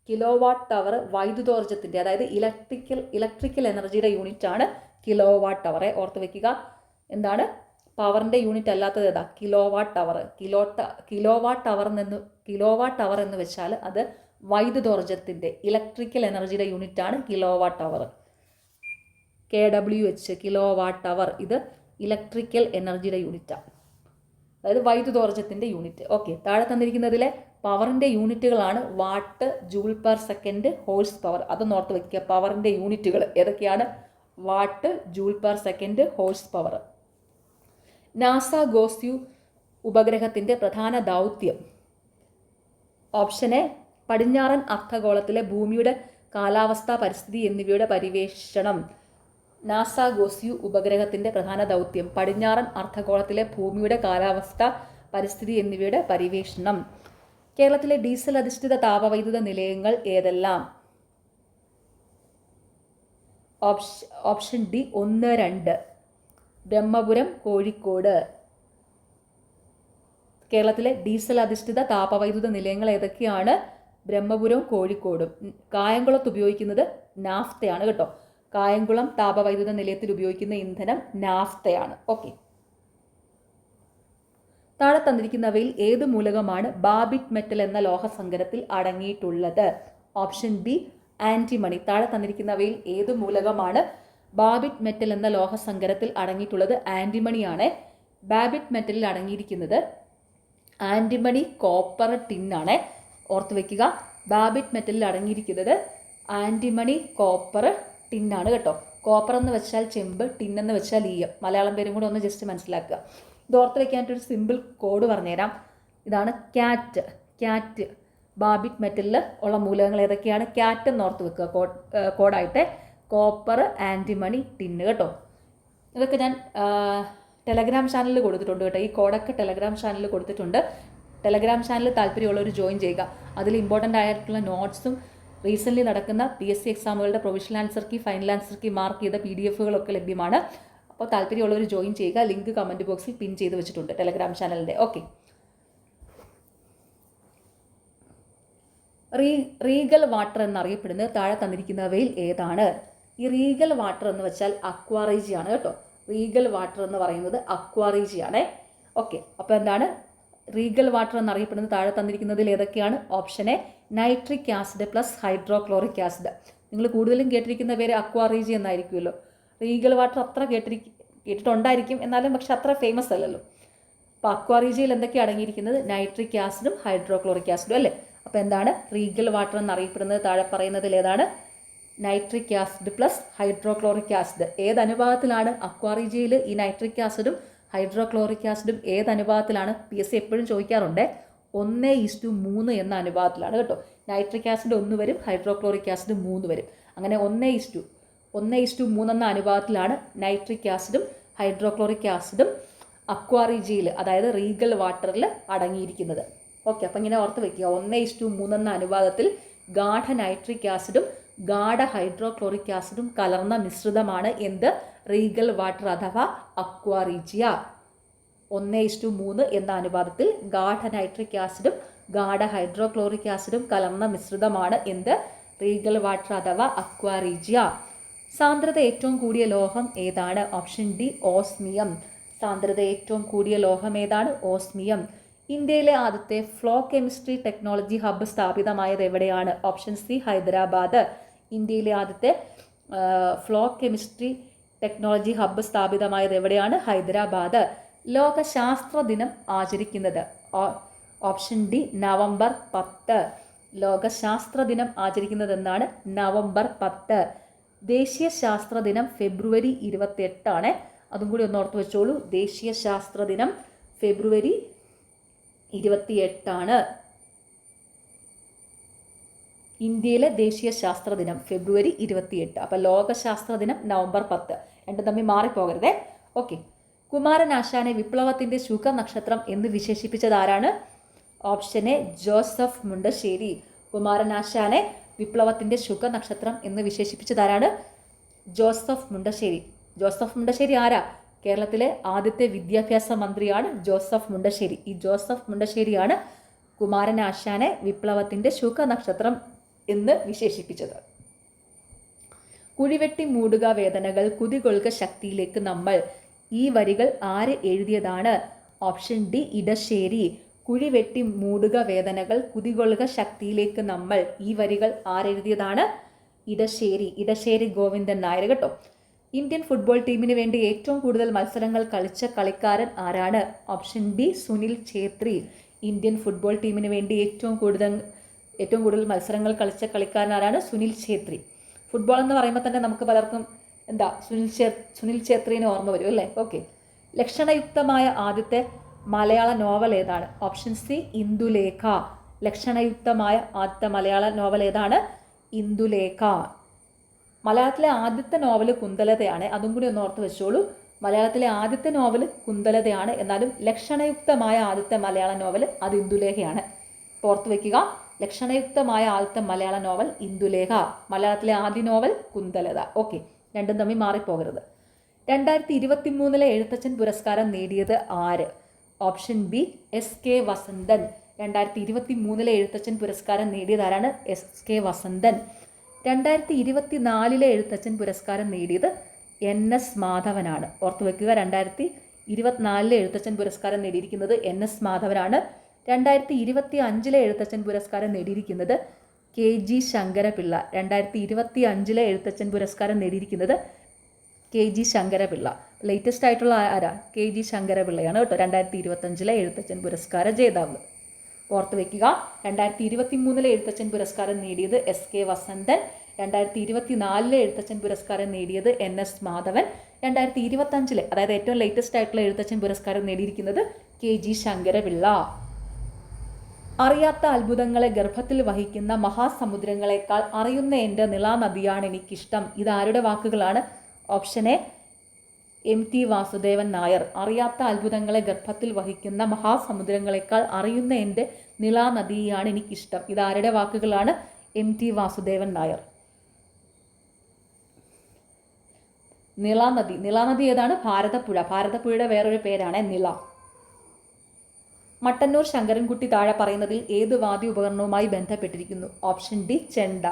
കിലോവാട്ട് അവർ വൈദ്യുതോർജ്ജത്തിൻ്റെ, അതായത് ഇലക്ട്രിക്കൽ എനർജിയുടെ യൂണിറ്റ് ആണ് കിലോവാട്ട് അവർ. ഓർത്ത് വെക്കുക. എന്താണ് പവറിൻ്റെ യൂണിറ്റ് അല്ലാത്തത് ഏതാ? കിലോവാട്ട് അവർ. കിലോവാട്ട് അവർ എന്ന് വെച്ചാൽ അത് വൈദ്യുതോർജ്ജത്തിൻ്റെ, ഇലക്ട്രിക്കൽ എനർജിയുടെ യൂണിറ്റ് ആണ് kilowatt hour. KWH kilowatt hour. ഇത് ഇലക്ട്രിക്കൽ എനർജിയുടെ യൂണിറ്റാണ്, അതായത് വൈദ്യുതോർജ്ജത്തിൻ്റെ യൂണിറ്റ്. ഓക്കെ, താഴെ തന്നിരിക്കുന്നതിലെ പവറിൻ്റെ യൂണിറ്റുകളാണ് watt, joule per second, horse power. അതൊന്ന് ഓർത്ത് വയ്ക്കുക. പവറിൻ്റെ യൂണിറ്റുകൾ ഏതൊക്കെയാണ്? Watt, joule per second, horse power. NASA GOES U ഉപഗ്രഹത്തിൻ്റെ പ്രധാന ദൗത്യം? ഓപ്ഷൻ എ പടിഞ്ഞാറൻ അർദ്ധഗോളത്തിലെ ഭൂമിയുടെ കാലാവസ്ഥ, പരിസ്ഥിതി എന്നിവയുടെ പരിവേഷണം. നാസ ഗോസ്യു ഉപഗ്രഹത്തിൻ്റെ പ്രധാന ദൗത്യം പടിഞ്ഞാറൻ അർദ്ധഗോളത്തിലെ ഭൂമിയുടെ കാലാവസ്ഥ, പരിസ്ഥിതി എന്നിവയുടെ പരിവേഷണം. കേരളത്തിലെ ഡീസൽ അധിഷ്ഠിത താപവൈദ്യുത നിലയങ്ങൾ ഏതെല്ലാം? Option D 1, 2. ബ്രഹ്മപുരം, കോഴിക്കോട്. കേരളത്തിലെ ഡീസൽ അധിഷ്ഠിത താപവൈദ്യുത നിലയങ്ങൾ ഏതൊക്കെയാണ്? ബ്രഹ്മപുരവും കോഴിക്കോടും. കായംകുളത്ത് ഉപയോഗിക്കുന്നത് നാഫ്തയാണ് കേട്ടോ. കായംകുളം താപവൈദ്യുത നിലയത്തിൽ ഉപയോഗിക്കുന്ന ഇന്ധനം നാഫ്തയാണ്. ഓക്കെ. താഴെ തന്നിരിക്കുന്നവയിൽ ഏത് മൂലകമാണ് ബാബിറ്റ് മെറ്റൽ എന്ന ലോഹസങ്കരത്തിൽ അടങ്ങിയിട്ടുള്ളത്? Option B antimony. താഴെ തന്നിരിക്കുന്നവയിൽ ഏത് മൂലകമാണ് ബാബിറ്റ് മെറ്റൽ എന്ന ലോഹസങ്കരത്തിൽ അടങ്ങിയിട്ടുള്ളത്? ആന്റിമണിയാണ്. ബാബിറ്റ് മെറ്റലിൽ അടങ്ങിയിരിക്കുന്നത് ആന്റിമണി, കോപ്പർ, ടിന്നാണ്. ഓർത്ത് വയ്ക്കുക, ബാബിറ്റ് മെറ്റലിൽ അടങ്ങിയിരിക്കുന്നത് ആന്റിമണി, കോപ്പർ, ടിന്നാണ് കേട്ടോ. കോപ്പർ എന്ന് വെച്ചാൽ ചെമ്പ്, ടിൻ എന്ന് വെച്ചാൽ ഈയം. മലയാളം പേരും കൂടെ ഒന്ന് ജസ്റ്റ് മനസ്സിലാക്കുക. ഇത് ഓർത്ത് വയ്ക്കാനായിട്ടൊരു സിമ്പിൾ കോഡ് പറഞ്ഞുതരാം. ഇതാണ് ക്യാറ്റ്. ബാബിറ്റ് മെറ്റലിൽ ഉള്ള മൂലകങ്ങൾ ഏതൊക്കെയാണ്? ക്യാറ്റ് എന്ന് ഓർത്ത് വെക്കുക കോഡായിട്ട്. കോപ്പർ, ആന്റിമണി, ടിന്ന് കേട്ടോ. ഇതൊക്കെ ഞാൻ ടെലഗ്രാം ചാനലിൽ കൊടുത്തിട്ടുണ്ട് കേട്ടോ. ഈ കോഡൊക്കെ ടെലഗ്രാം ചാനലിൽ കൊടുത്തിട്ടുണ്ട്. ടെലഗ്രാം ചാനൽ താല്പര്യമുള്ളവർ ജോയിൻ ചെയ്യുക. അതിൽ ഇമ്പോർട്ടൻ്റ് ആയിട്ടുള്ള നോട്ട്സും റീസെൻ്റ്ലി നടക്കുന്ന PSC എക്സാമുകളുടെ provisional answer key, final answer key mark ചെയ്ത PDFകളൊക്കെ ലഭ്യമാണ്. അപ്പോൾ താല്പര്യമുള്ളവർ ജോയിൻ ചെയ്യുക. ലിങ്ക് കമൻറ്റ് ബോക്സിൽ പിൻ ചെയ്ത് വെച്ചിട്ടുണ്ട് ടെലഗ്രാം ചാനലിൻ്റെ. ഓക്കെ. റീഗൽ വാട്ടർ എന്നറിയപ്പെടുന്നത് താഴെ തന്നിരിക്കുന്നവയിൽ ഏതാണ്? ഈ റീഗൽ വാട്ടർ എന്ന് വെച്ചാൽ അക്വാറീജിയാണ് കേട്ടോ. റീഗൽ വാട്ടർ എന്ന് പറയുന്നത് അക്വാറീജിയാണ്. ഓക്കെ. അപ്പോൾ എന്താണ് റീഗൽ വാട്ടർ എന്നറിയപ്പെടുന്നത്? താഴെ തന്നിരിക്കുന്നതിൽ ഏതൊക്കെയാണ്? Option A nitric acid plus hydrochloric acid. നിങ്ങൾ കൂടുതലും കേട്ടിരിക്കുന്ന പേര് അക്വാറീജി എന്നായിരിക്കുമല്ലോ. റീഗൽ വാട്ടർ അത്ര കേട്ടിട്ടുണ്ടായിരിക്കും, എന്നാലും പക്ഷെ അത്ര ഫേമസ് അല്ലല്ലോ. അപ്പോൾ അക്വാറീജിയിൽ എന്തൊക്കെയാണ് അടങ്ങിയിരിക്കുന്നത്? നൈട്രിക് ആസിഡും ഹൈഡ്രോക്ലോറിക് ആസിഡും അല്ലേ. അപ്പോൾ എന്താണ് റീഗൽ വാട്ടർ എന്നറിയപ്പെടുന്നത്? താഴെ പറയുന്നതിൽ ഏതാണ്? Nitric acid plus hydrochloric acid. ഏത് അനുപാതത്തിലാണ് അക്വാറീജിയിൽ ഈ നൈട്രിക് ആസിഡും ഹൈഡ്രോക്ലോറിക് ആസിഡും ഏത് അനുപാതത്തിലാണ്? PSC എപ്പോഴും ചോദിക്കാറുണ്ട്. 1:3 എന്ന അനുപാതത്തിലാണ് കേട്ടോ. നൈട്രിക് ആസിഡ് 1 വരും, ഹൈഡ്രോക്ലോറിക് ആസിഡ് 3 വരും. അങ്ങനെ 1:3 എന്ന അനുപാതത്തിലാണ് നൈട്രിക് ആസിഡും ഹൈഡ്രോക്ലോറിക് ആസിഡും അക്വാറീജിയിൽ, അതായത് റീഗൽ വാട്ടറിൽ അടങ്ങിയിരിക്കുന്നത്. ഓക്കെ. അപ്പം ഇങ്ങനെ ഓർത്ത് വയ്ക്കുക, 1:3 എന്ന അനുപാതത്തിൽ ഗാഢ നൈട്രിക് ആസിഡും ഗാഢ ഹൈഡ്രോക്ലോറിക് ആസിഡും കലർന്ന മിശ്രിതമാണ് എന്ത്? റീഗൽ വാട്ടർ അഥവാ അക്വാറീജിയ. 1:3 എന്ന അനുപാതത്തിൽ ഗാഢ നൈട്രിക് ആസിഡും ഗാഢ ഹൈഡ്രോക്ലോറിക് ആസിഡും കലർന്ന മിശ്രിതമാണ് എന്ത്? റീഗൽ വാട്ടർ അഥവാ അക്വാറീജിയ. സാന്ദ്രത ഏറ്റവും കൂടിയ ലോഹം ഏതാണ്? Option D osmium. സാന്ദ്രത ഏറ്റവും കൂടിയ ലോഹം ഏതാണ്? ഓസ്മിയം. ഇന്ത്യയിലെ ആദ്യത്തെ ഫ്ലോ കെമിസ്ട്രി ടെക്നോളജി ഹബ്ബ് സ്ഥാപിതമായത് എവിടെയാണ്? Option C Hyderabad. ഇന്ത്യയിലെ ആദ്യത്തെ ഫ്ലോ കെമിസ്ട്രി ടെക്നോളജി ഹബ്ബ് സ്ഥാപിതമായത് എവിടെയാണ്? ഹൈദരാബാദ്. ലോക ശാസ്ത്ര ദിനം ആചരിക്കുന്നത്? Option D November 10. ലോക ശാസ്ത്ര ദിനം ആചരിക്കുന്നത് എന്നാണ്? നവംബർ 10. ദേശീയ ശാസ്ത്ര ദിനം ഫെബ്രുവരി 28 അതും കൂടി ഒന്ന് ഓർത്ത് വെച്ചോളൂ. ദേശീയ ശാസ്ത്ര ദിനം ഫെബ്രുവരി 28. ഇന്ത്യയിലെ ദേശീയ ശാസ്ത്ര ദിനം ഫെബ്രുവരി 28. അപ്പോൾ ലോക ശാസ്ത്ര ദിനം നവംബർ 10. രണ്ടും തമ്മിൽ മാറിപ്പോകരുതേ. ഓക്കെ. കുമാരനാശാനെ വിപ്ലവത്തിൻ്റെ ശുഖനക്ഷത്രം എന്ന് വിശേഷിപ്പിച്ചത് ആരാണ്? Option A Joseph Mundassery. കുമാരനാശാനെ വിപ്ലവത്തിൻ്റെ ശുഖനക്ഷത്രം എന്ന് വിശേഷിപ്പിച്ചത് ആരാണ്? ജോസഫ് മുണ്ടശ്ശേരി. ജോസഫ് മുണ്ടശ്ശേരി ആരാ? കേരളത്തിലെ ആദ്യത്തെ വിദ്യാഭ്യാസ മന്ത്രിയാണ് ജോസഫ് മുണ്ടശ്ശേരി. ഈ ജോസഫ് മുണ്ടശ്ശേരിയാണ് കുമാരനാശാനെ വിപ്ലവത്തിൻ്റെ ശുഖനക്ഷത്രം എന്ന് വിശേഷിപ്പിച്ചത്. കുഴിവെട്ടി മൂടുക വേദനകൾ കുതികൊള്ളുക ശക്തിയിലേക്ക് നമ്മൾ. ഈ വരികൾ ആര് എഴുതിയതാണ്? Option D Edassery. കുഴിവെട്ടി മൂടുക വേദനകൾ കുതികൊള്ളുക ശക്തിയിലേക്ക് നമ്മൾ. ഈ വരികൾ ആരെഴുതിയതാണ്? ഇടശ്ശേരി. ഇടശ്ശേരി ഗോവിന്ദൻ നായർ കേട്ടോ. ഇന്ത്യൻ ഫുട്ബോൾ ടീമിന് വേണ്ടി ഏറ്റവും കൂടുതൽ മത്സരങ്ങൾ കളിച്ച കളിക്കാരൻ ആരാണ്? Option B Sunil Chhetri. Indian football ടീമിന് വേണ്ടി ഏറ്റവും കൂടുതൽ മത്സരങ്ങൾ കളിച്ച കളിക്കാരൻ ആരാണ്? സുനിൽ ഛേത്രി. ഫുട്ബോൾ എന്ന് പറയുമ്പോൾ തന്നെ നമുക്ക് പലർക്കും എന്താ സുനിൽ ഛേത്രീനെ ഓർമ്മ വരും അല്ലേ? ഓക്കെ. ലക്ഷണയുക്തമായ ആദ്യത്തെ മലയാള നോവൽ ഏതാണ്? Option C Indulekha. ലക്ഷണയുക്തമായ ആദ്യത്തെ മലയാള നോവൽ ഏതാണ്? ഇന്ദുലേഖ. മലയാളത്തിലെ ആദ്യത്തെ നോവൽ കുന്തലതയാണ്. അതും കൂടി ഒന്ന് ഓർത്ത് വെച്ചോളൂ. മലയാളത്തിലെ ആദ്യത്തെ നോവൽ കുന്തലതയാണ്, എന്നാലും ലക്ഷണയുക്തമായ ആദ്യത്തെ മലയാള നോവൽ അത് ഇന്ദുലേഖയാണ്. ഓർത്ത് വയ്ക്കുക, ലക്ഷണയുക്തമായ ആദ്യത്തെ മലയാള നോവൽ ഇന്ദുലേഖ. മലയാളത്തിലെ ആദ്യ നോവൽ കുന്തലത. ഓക്കെ. രണ്ടും തമ്മിൽ മാറിപ്പോകരുത്. 2023 എഴുത്തച്ഛൻ പുരസ്കാരം നേടിയത് ആര്? Option B SK Vasanthan. 2023 Ezhuthachan പുരസ്കാരം നേടിയത് ആരാണ്? SK വസന്തൻ. 2024 എഴുത്തച്ഛൻ പുരസ്കാരം നേടിയത് NS മാധവനാണ്. ഓർത്തു വെക്കുക, 2024 എഴുത്തച്ഛൻ പുരസ്കാരം നേടിയിരിക്കുന്നത് NS മാധവനാണ്. 2025 എഴുത്തച്ഛൻ പുരസ്കാരം നേടിയിരിക്കുന്നത് KG ശങ്കരപിള്ള. 2025 എഴുത്തച്ഛൻ പുരസ്കാരം നേടിയിരിക്കുന്നത് KG ശങ്കരപിള്ള. ലേറ്റസ്റ്റ് ആയിട്ടുള്ള ആരാ? KG ശങ്കരപിള്ളയാണ് കേട്ടോ 2025 എഴുത്തച്ഛൻ പുരസ്കാര ജേതാവ്. ഓർത്ത് വയ്ക്കുക, 2023 എഴുത്തച്ഛൻ പുരസ്കാരം നേടിയത് SK വസന്തൻ, 2024 എഴുത്തച്ഛൻ പുരസ്കാരം നേടിയത് NS മാധവൻ, 2025 അതായത് ഏറ്റവും ലേറ്റസ്റ്റ് ആയിട്ടുള്ള എഴുത്തച്ഛൻ പുരസ്കാരം നേടിയിരിക്കുന്നത് KG ശങ്കരപിള്ള. അറിയാത്ത അത്ഭുതങ്ങളെ ഗർഭത്തിൽ വഹിക്കുന്ന മഹാസമുദ്രങ്ങളെക്കാൾ അറിയുന്ന എൻ്റെ നിളാനദിയാണ് എനിക്കിഷ്ടം. ഇതാരുടെ വാക്കുകളാണ്? Option A MT Vasudevan Nair. അറിയാത്ത അത്ഭുതങ്ങളെ ഗർഭത്തിൽ വഹിക്കുന്ന മഹാസമുദ്രങ്ങളെക്കാൾ അറിയുന്ന എൻ്റെ നിളാനദിയാണ് എനിക്കിഷ്ടം. ഇതാരുടെ വാക്കുകളാണ്? MT വാസുദേവൻ നായർ. നിളാനദി. നിളാനദി ഏതാണ്? ഭാരതപ്പുഴ. ഭാരതപ്പുഴയുടെ വേറൊരു പേരാണ് നിള. മട്ടന്നൂർ ശങ്കരൻകുട്ടി താഴെ പറയുന്നതിൽ ഏത് വാദ്യ ഉപകരണവുമായി ബന്ധപ്പെട്ടിരിക്കുന്നു? ഓപ്ഷൻ ഡി ചെണ്ട.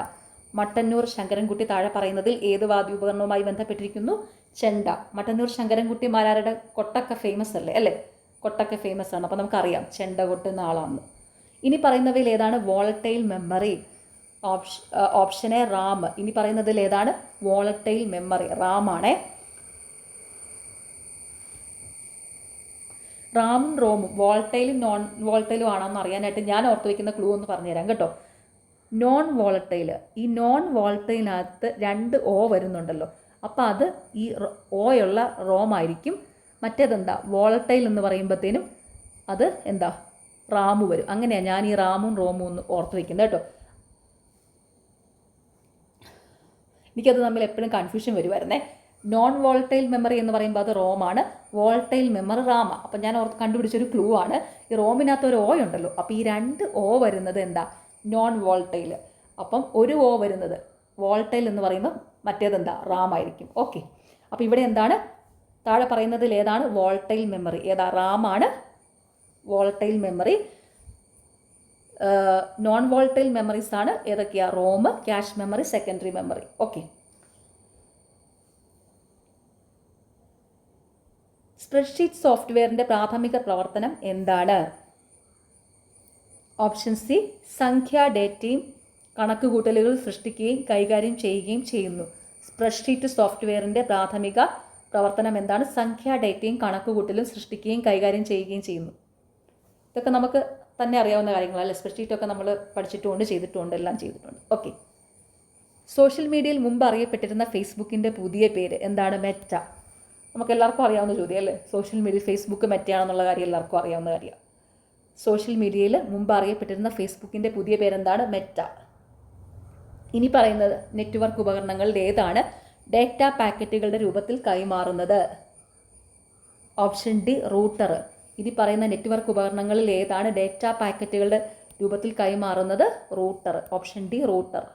മട്ടന്നൂർ ശങ്കരൻകുട്ടി താഴെ പറയുന്നതിൽ ഏത് വാദ്യ ഉപകരണവുമായി ബന്ധപ്പെട്ടിരിക്കുന്നു? ചെണ്ട. മട്ടന്നൂർ ശങ്കരൻകുട്ടി മാരാരുടെ കൊട്ടൊക്കെ ഫേമസ് അല്ലേ? കൊട്ടൊക്കെ ഫേമസ് ആണ്. അപ്പോൾ നമുക്കറിയാം ചെണ്ട കൊട്ടുന്ന ആളാണ്. ഇനി പറയുന്നവയിൽ ഏതാണ് volatile memory? Option A Ram. ഇനി പറയുന്നതിൽ ഏതാണ് വോളറ്റൈൽ മെമ്മറി? റാം ആണേ. റാമും റോമും വോളറ്റൈലും നോൺ വോളറ്റൈലും ആണെന്ന് അറിയാനായിട്ട് ഞാൻ ഓർത്ത് വയ്ക്കുന്ന ക്ലൂ ഒന്ന് പറഞ്ഞുതരാം കേട്ടോ. നോൺ വോളറ്റൈൽ, ഈ നോൺ വോളറ്റൈലിനകത്ത് 2 O വരുന്നുണ്ടല്ലോ, അപ്പോൾ അത് ഈ ഓയുള്ള റോമായിരിക്കും. മറ്റേതെന്താ വോളറ്റൈൽ എന്ന് പറയുമ്പോഴത്തേനും അത് എന്താ റാമു വരും. അങ്ങനെയാണ് ഞാൻ ഈ റാമും റോമും ഒന്ന് ഓർത്ത് വയ്ക്കുന്നത് കേട്ടോ. എനിക്കത് തമ്മിൽ എപ്പോഴും കൺഫ്യൂഷൻ വരുമായിരുന്നേ. നോൺ വോളറ്റൈൽ മെമ്മറി എന്ന് പറയുമ്പോൾ അത് റോമാണ്, വോളറ്റൈൽ മെമ്മറി റാമ. അപ്പം ഞാൻ കണ്ടുപിടിച്ചൊരു ക്ലൂ ആണ്. ഈ റോമിനകത്ത് ഒരു O ഉണ്ടല്ലോ, അപ്പോൾ ഈ 2 O വരുന്നത് എന്താ നോൺ വോളറ്റൈൽ. അപ്പം ഒരു O വരുന്നത് വോളറ്റൈൽ എന്ന് പറയുമ്പോൾ മറ്റേതെന്താ റാം ആയിരിക്കും. ഓക്കെ, അപ്പോൾ ഇവിടെ എന്താണ് താഴെ പറയുന്നതിൽ ഏതാണ് വോളറ്റൈൽ മെമ്മറി? ഏതാ? റാമാണ് volatile memory. Non volatile memories ആണ് ഏതൊക്കെയാ? ROM, cache memory, secondary memory. Okay, spreadsheet സോഫ്റ്റ്വെയറിൻ്റെ പ്രാഥമിക പ്രവർത്തനം എന്താണ്? ഓപ്ഷൻ സി സംഖ്യാ ഡേറ്റയും കണക്കുകൂട്ടലുകൾ സൃഷ്ടിക്കുകയും കൈകാര്യം ചെയ്യുകയും ചെയ്യുന്നു. സ്പ്രെഡ്ഷീറ്റ് സോഫ്റ്റ്വെയറിൻ്റെ പ്രാഥമിക പ്രവർത്തനം എന്താണ്? സംഖ്യാ ഡേറ്റയും കണക്കുകൂട്ടലും സൃഷ്ടിക്കുകയും കൈകാര്യം ചെയ്യുകയും ചെയ്യുന്നു. ഇതൊക്കെ നമുക്ക് തന്നെ അറിയാവുന്ന കാര്യങ്ങളല്ലേ. സ്പ്രെഡ്ഷീറ്റൊക്കെ നമ്മൾ പഠിച്ചിട്ടുമുണ്ട്, ചെയ്തിട്ടുമുണ്ട്, എല്ലാം ചെയ്തിട്ടുണ്ട്. ഓക്കെ, സോഷ്യൽ മീഡിയയിൽ മുമ്പ് അറിയപ്പെട്ടിരുന്ന ഫേസ്ബുക്കിൻ്റെ പുതിയ പേര് എന്താണ്? മെറ്റ. നമുക്ക് എല്ലാവർക്കും അറിയാവുന്ന ചോദ്യം അല്ലേ. സോഷ്യൽ മീഡിയ ഫേസ്ബുക്ക് മെറ്റയാണെന്നുള്ള കാര്യം എല്ലാവർക്കും അറിയാവുന്ന കാര്യമാണ്. സോഷ്യൽ മീഡിയയിൽ മുമ്പ് അറിയപ്പെട്ടിരുന്ന ഫേസ്ബുക്കിൻ്റെ പുതിയ പേരെന്താണ്? മെറ്റ. ഇനി പറയുന്നത് നെറ്റ്വർക്ക് ഉപകരണങ്ങളിൽ ഏതാണ് ഡേറ്റ പാക്കറ്റുകളുടെ രൂപത്തിൽ കൈമാറുന്നത്? Option D router. ഇനി പറയുന്ന നെറ്റ്വർക്ക് ഉപകരണങ്ങളിൽ ഏതാണ് ഡേറ്റ പാക്കറ്റുകളുടെ രൂപത്തിൽ കൈമാറുന്നത്? റൂട്ടർ. Option D router.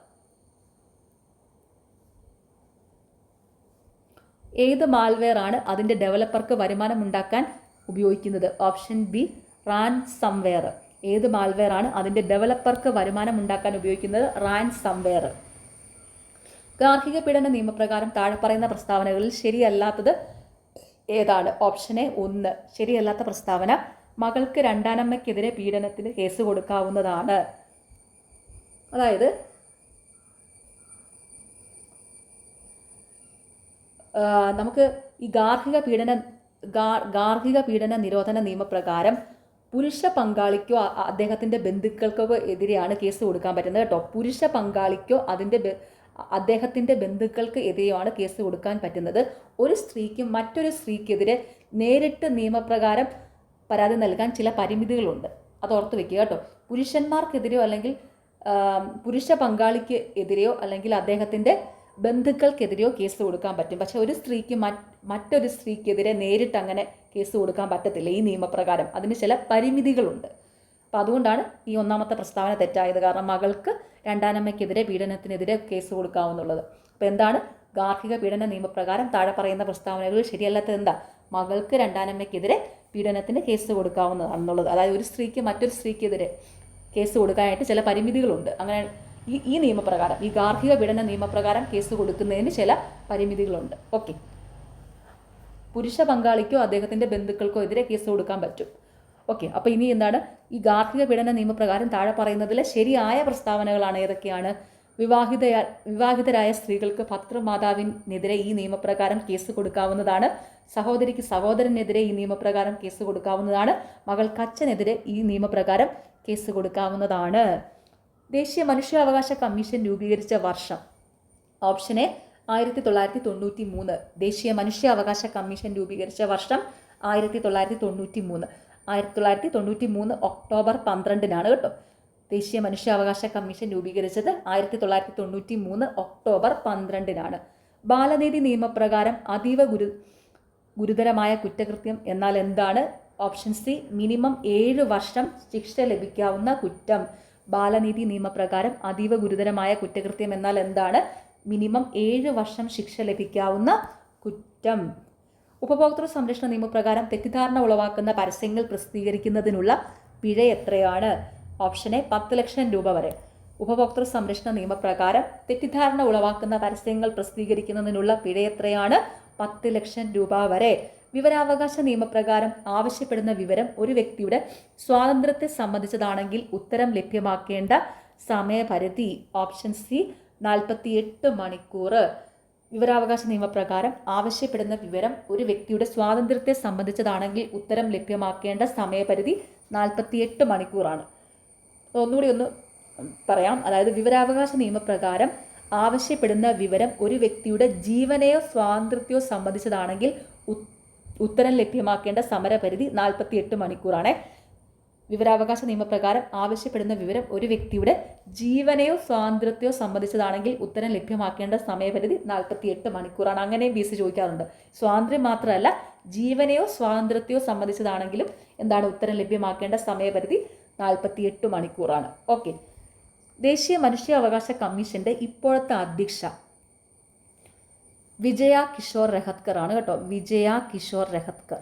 ഏത് മാൽവെയർ ആണ് അതിൻ്റെ ഡെവലപ്പർക്ക് വരുമാനമുണ്ടാക്കാൻ ഉപയോഗിക്കുന്നത്? Option B ransomware. ഏത് മാൽവെയർ ആണ് അതിൻ്റെ ഡെവലപ്പർക്ക് വരുമാനമുണ്ടാക്കാൻ ഉപയോഗിക്കുന്നത്? റാൻസംവെയർ. ഗാർഹിക പീഡന നിയമപ്രകാരം താഴെ പറയുന്ന പ്രസ്താവനകളിൽ ശരിയല്ലാത്തത് ഏതാണ്? Option A 1. ശരിയല്ലാത്ത പ്രസ്താവന മകൾക്ക് രണ്ടാനമ്മയ്ക്കെതിരെ പീഡനത്തിന് കേസ് കൊടുക്കാവുന്നതാണ്. അതായത് നമുക്ക് ഈ ഗാർഹിക പീഡന നിരോധന നിയമപ്രകാരം പുരുഷ പങ്കാളിക്കോ അദ്ദേഹത്തിൻ്റെ ബന്ധുക്കൾക്കോ എതിരെയാണ് കേസ് കൊടുക്കാൻ പറ്റുന്നത് കേട്ടോ. പുരുഷ പങ്കാളിക്കോ അദ്ദേഹത്തിൻ്റെ ബന്ധുക്കൾക്ക് എതിരെയാണ് കേസ് കൊടുക്കാൻ പറ്റുന്നത്. ഒരു സ്ത്രീക്ക് മറ്റൊരു സ്ത്രീക്കെതിരെ നേരിട്ട് നിയമപ്രകാരം പരാതി നൽകാൻ ചില പരിമിതികളുണ്ട്. അത് ഓർത്ത് വെക്കുക കേട്ടോ. പുരുഷന്മാർക്കെതിരെയോ അല്ലെങ്കിൽ പുരുഷ പങ്കാളിക്ക് എതിരെയോ അല്ലെങ്കിൽ അദ്ദേഹത്തിൻ്റെ ബന്ധുക്കൾക്കെതിരെയോ കേസ് കൊടുക്കാൻ പറ്റും. പക്ഷെ ഒരു സ്ത്രീക്ക് മറ്റൊരു സ്ത്രീക്കെതിരെ നേരിട്ട് അങ്ങനെ കേസ് കൊടുക്കാൻ പറ്റത്തില്ല ഈ നിയമപ്രകാരം. അതിന് ചില പരിമിതികളുണ്ട്. അപ്പോൾ അതുകൊണ്ടാണ് ഈ ഒന്നാമത്തെ പ്രസ്താവന തെറ്റായത്. കാരണം മകൾക്ക് രണ്ടാനമ്മയ്ക്കെതിരെ പീഡനത്തിനെതിരെ കേസ് കൊടുക്കാവുന്നുള്ളത്. അപ്പോൾ എന്താണ്? ഗാർഹിക പീഡന നിയമപ്രകാരം താഴെ പറയുന്ന പ്രസ്താവനകൾ ശരിയല്ലാത്തത് എന്താ? മകൾക്ക് രണ്ടാനമ്മയ്ക്കെതിരെ പീഡനത്തിന് കേസ് കൊടുക്കാവുന്നതാണെന്നുള്ളത്. അതായത് ഒരു സ്ത്രീക്ക് മറ്റൊരു സ്ത്രീക്കെതിരെ കേസ് കൊടുക്കാനായിട്ട് ചില പരിമിതികളുണ്ട്. അങ്ങനെ ഈ നിയമപ്രകാരം, ഈ ഗാർഹിക പീഡന നിയമപ്രകാരം കേസ് കൊടുക്കുന്നതിന് ചില പരിമിതികളുണ്ട്. ഓക്കെ, പുരുഷ പങ്കാളിക്കോ അദ്ദേഹത്തിൻ്റെ ബന്ധുക്കൾക്കോ എതിരെ കേസ് കൊടുക്കാൻ പറ്റും. ഓക്കെ, അപ്പോൾ ഇനി എന്താണ്? ഈ ഗാർഹിക പീഡന നിയമപ്രകാരം താഴെ പറയുന്നതിലെ ശരിയായ പ്രസ്താവനകളാണ് ഏതൊക്കെയാണ്? വിവാഹിതരായ സ്ത്രീകൾക്ക് ഭർത്തൃമാതാവിനെതിരെ ഈ നിയമപ്രകാരം കേസ് കൊടുക്കാവുന്നതാണ്. സഹോദരിക്ക് സഹോദരനെതിരെ ഈ നിയമപ്രകാരം കേസ് കൊടുക്കാവുന്നതാണ്. മകൾക്ക് അച്ഛനെതിരെ ഈ നിയമപ്രകാരം കേസ് കൊടുക്കാവുന്നതാണ്. ദേശീയ മനുഷ്യാവകാശ കമ്മീഷൻ രൂപീകരിച്ച വർഷം? Option A 1993. ദേശീയ മനുഷ്യാവകാശ കമ്മീഷൻ രൂപീകരിച്ച വർഷം 1993. 1993 ഒക്ടോബർ 12-നാണ് കേട്ടോ ദേശീയ മനുഷ്യാവകാശ കമ്മീഷൻ രൂപീകരിച്ചത്. 1993 ഒക്ടോബർ 12-നാണ്. ബാലനീതി നിയമപ്രകാരം അതീവ ഗുരുതരമായ കുറ്റകൃത്യം എന്നാൽ എന്താണ്? ഓപ്ഷൻ സി, മിനിമം 7 വർഷം ശിക്ഷ ലഭിക്കാവുന്ന കുറ്റം. ബാലനീതി നിയമപ്രകാരം അതീവ ഗുരുതരമായ കുറ്റകൃത്യം എന്നാൽ എന്താണ്? മിനിമം 7 വർഷം ശിക്ഷ ലഭിക്കാവുന്ന കുറ്റം. ഉപഭോക്തൃ സംരക്ഷണ നിയമപ്രകാരം തെറ്റിദ്ധാരണ ഉളവാക്കുന്ന പരസ്യങ്ങൾ പ്രസിദ്ധീകരിക്കുന്നതിനുള്ള പിഴ എത്രയാണ്? ഓപ്ഷൻ എ 10 ലക്ഷം രൂപ വരെ. ഉപഭോക്തൃ സംരക്ഷണ നിയമപ്രകാരം തെറ്റിദ്ധാരണ ഉളവാക്കുന്ന പരസ്യങ്ങൾ പ്രസിദ്ധീകരിക്കുന്നതിനുള്ള പിഴ എത്രയാണ്? 10 ലക്ഷം രൂപ വരെ. വിവരാവകാശ നിയമപ്രകാരം ആവശ്യപ്പെടുന്ന വിവരം ഒരു വ്യക്തിയുടെ സ്വാതന്ത്ര്യത്തെ സംബന്ധിച്ചതാണെങ്കിൽ ഉത്തരം ലഭ്യമാക്കേണ്ട സമയപരിധി? ഓപ്ഷൻ സി, 48 മണിക്കൂർ. വിവരാവകാശ നിയമപ്രകാരം ആവശ്യപ്പെടുന്ന വിവരം ഒരു വ്യക്തിയുടെ സ്വാതന്ത്ര്യത്തെ സംബന്ധിച്ചതാണെങ്കിൽ ഉത്തരം ലഭ്യമാക്കേണ്ട സമയപരിധി 48 മണിക്കൂറാണ്. ഒന്നുകൂടി ഒന്ന് പറയാം. അതായത് വിവരാവകാശ നിയമപ്രകാരം ആവശ്യപ്പെടുന്ന വിവരം ഒരു വ്യക്തിയുടെ ജീവനെയോ സ്വാതന്ത്ര്യത്തെയോ സംബന്ധിച്ചതാണെങ്കിൽ ഉത്തരം ലഭ്യമാക്കേണ്ട സമയപരിധി 48 മണിക്കൂറാണ്. വിവരാവകാശ നിയമപ്രകാരം ആവശ്യപ്പെടുന്ന വിവരം ഒരു വ്യക്തിയുടെ ജീവനെയോ സ്വാതന്ത്ര്യത്തെയോ സംബന്ധിച്ചതാണെങ്കിൽ ഉത്തരം ലഭ്യമാക്കേണ്ട സമയപരിധി 48 മണിക്കൂറാണ്. അങ്ങനെ BC ചോദിക്കാറുണ്ട്. സ്വാതന്ത്ര്യം മാത്രമല്ല, ജീവനെയോ സ്വാതന്ത്ര്യത്തെയോ സംബന്ധിച്ചതാണെങ്കിലും എന്താണ് ഉത്തരം ലഭ്യമാക്കേണ്ട സമയപരിധി? 48 മണിക്കൂറാണ്. ഓക്കെ, ദേശീയ മനുഷ്യാവകാശ കമ്മീഷന്റെ ഇപ്പോഴത്തെ അധ്യക്ഷ വിജയ കിഷോർ രഹത്കർ ആണ് കേട്ടോ. വിജയ കിഷോർ രഹത്കർ.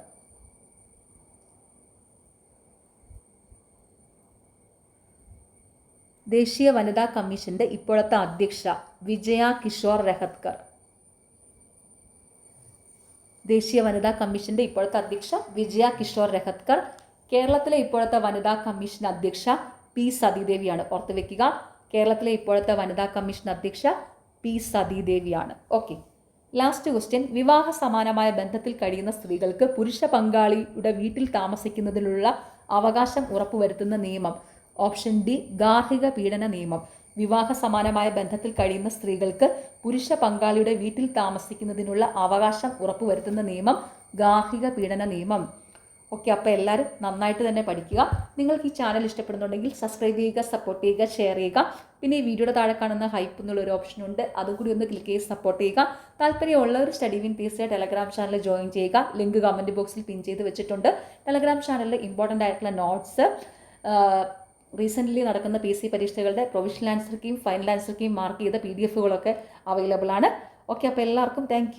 ദേശീയ വനിതാ കമ്മീഷന്റെ ഇപ്പോഴത്തെ അധ്യക്ഷ വിജയ കിഷോർ രഹത്കർ. ദേശീയ വനിതാ കമ്മീഷന്റെ ഇപ്പോഴത്തെ അധ്യക്ഷ വിജയ കിഷോർ രഹത്കർ. കേരളത്തിലെ ഇപ്പോഴത്തെ വനിതാ കമ്മീഷൻ അധ്യക്ഷ P. സതീദേവിയാണ്. ഓർത്ത് വെക്കുക, കേരളത്തിലെ ഇപ്പോഴത്തെ വനിതാ കമ്മീഷൻ അധ്യക്ഷ P. സതീദേവിയാണ്. Okay, last question. വിവാഹ സമാനമായ ബന്ധത്തിൽ കഴിയുന്ന സ്ത്രീകൾക്ക് പുരുഷ പങ്കാളിയുടെ വീട്ടിൽ താമസിക്കുന്നതിനുള്ള അവകാശം ഉറപ്പുവരുത്തുന്ന നിയമം? ഓപ്ഷൻ ഡി, ഗാർഹിക പീഡന നിയമം. വിവാഹ സമാനമായ ബന്ധത്തിൽ കഴിയുന്ന സ്ത്രീകൾക്ക് പുരുഷ പങ്കാളിയുടെ വീട്ടിൽ താമസിക്കുന്നതിനുള്ള അവകാശം ഉറപ്പുവരുത്തുന്ന നിയമം ഗാർഹിക പീഡന നിയമം. ഓക്കെ, അപ്പോൾ എല്ലാവരും നന്നായിട്ട് തന്നെ പഠിക്കുക. നിങ്ങൾക്ക് ഈ ചാനൽ ഇഷ്ടപ്പെടുന്നുണ്ടെങ്കിൽ സബ്സ്ക്രൈബ് ചെയ്യുക, സപ്പോർട്ട് ചെയ്യുക, ഷെയർ ചെയ്യുക. പിന്നെ ഈ വീഡിയോയുടെ താഴെ കാണുന്ന ഹൈപ്പ് എന്നുള്ളൊരു ഓപ്ഷൻ ഉണ്ട്, അതും കൂടി ഒന്ന് ക്ലിക്ക് ചെയ്ത് സപ്പോർട്ട് ചെയ്യുക. താല്പര്യമുള്ളവർ study win PSI Telegram channel join ചെയ്യുക. ലിങ്ക് കമൻറ്റ് ബോക്സിൽ പിൻ ചെയ്ത് വെച്ചിട്ടുണ്ട്. ടെലഗ്രാം ചാനലിൽ ഇമ്പോർട്ടൻ്റ് ആയിട്ടുള്ള നോട്ട്സ്, റീസെൻ്റ്ലി നടക്കുന്ന PSI പരീക്ഷകളുടെ provisional answer KEAM, final answer KEAM mark ചെയ്ത PDF അവൈലബിൾ ആണ്. ഓക്കെ, അപ്പോൾ എല്ലാവർക്കും താങ്ക്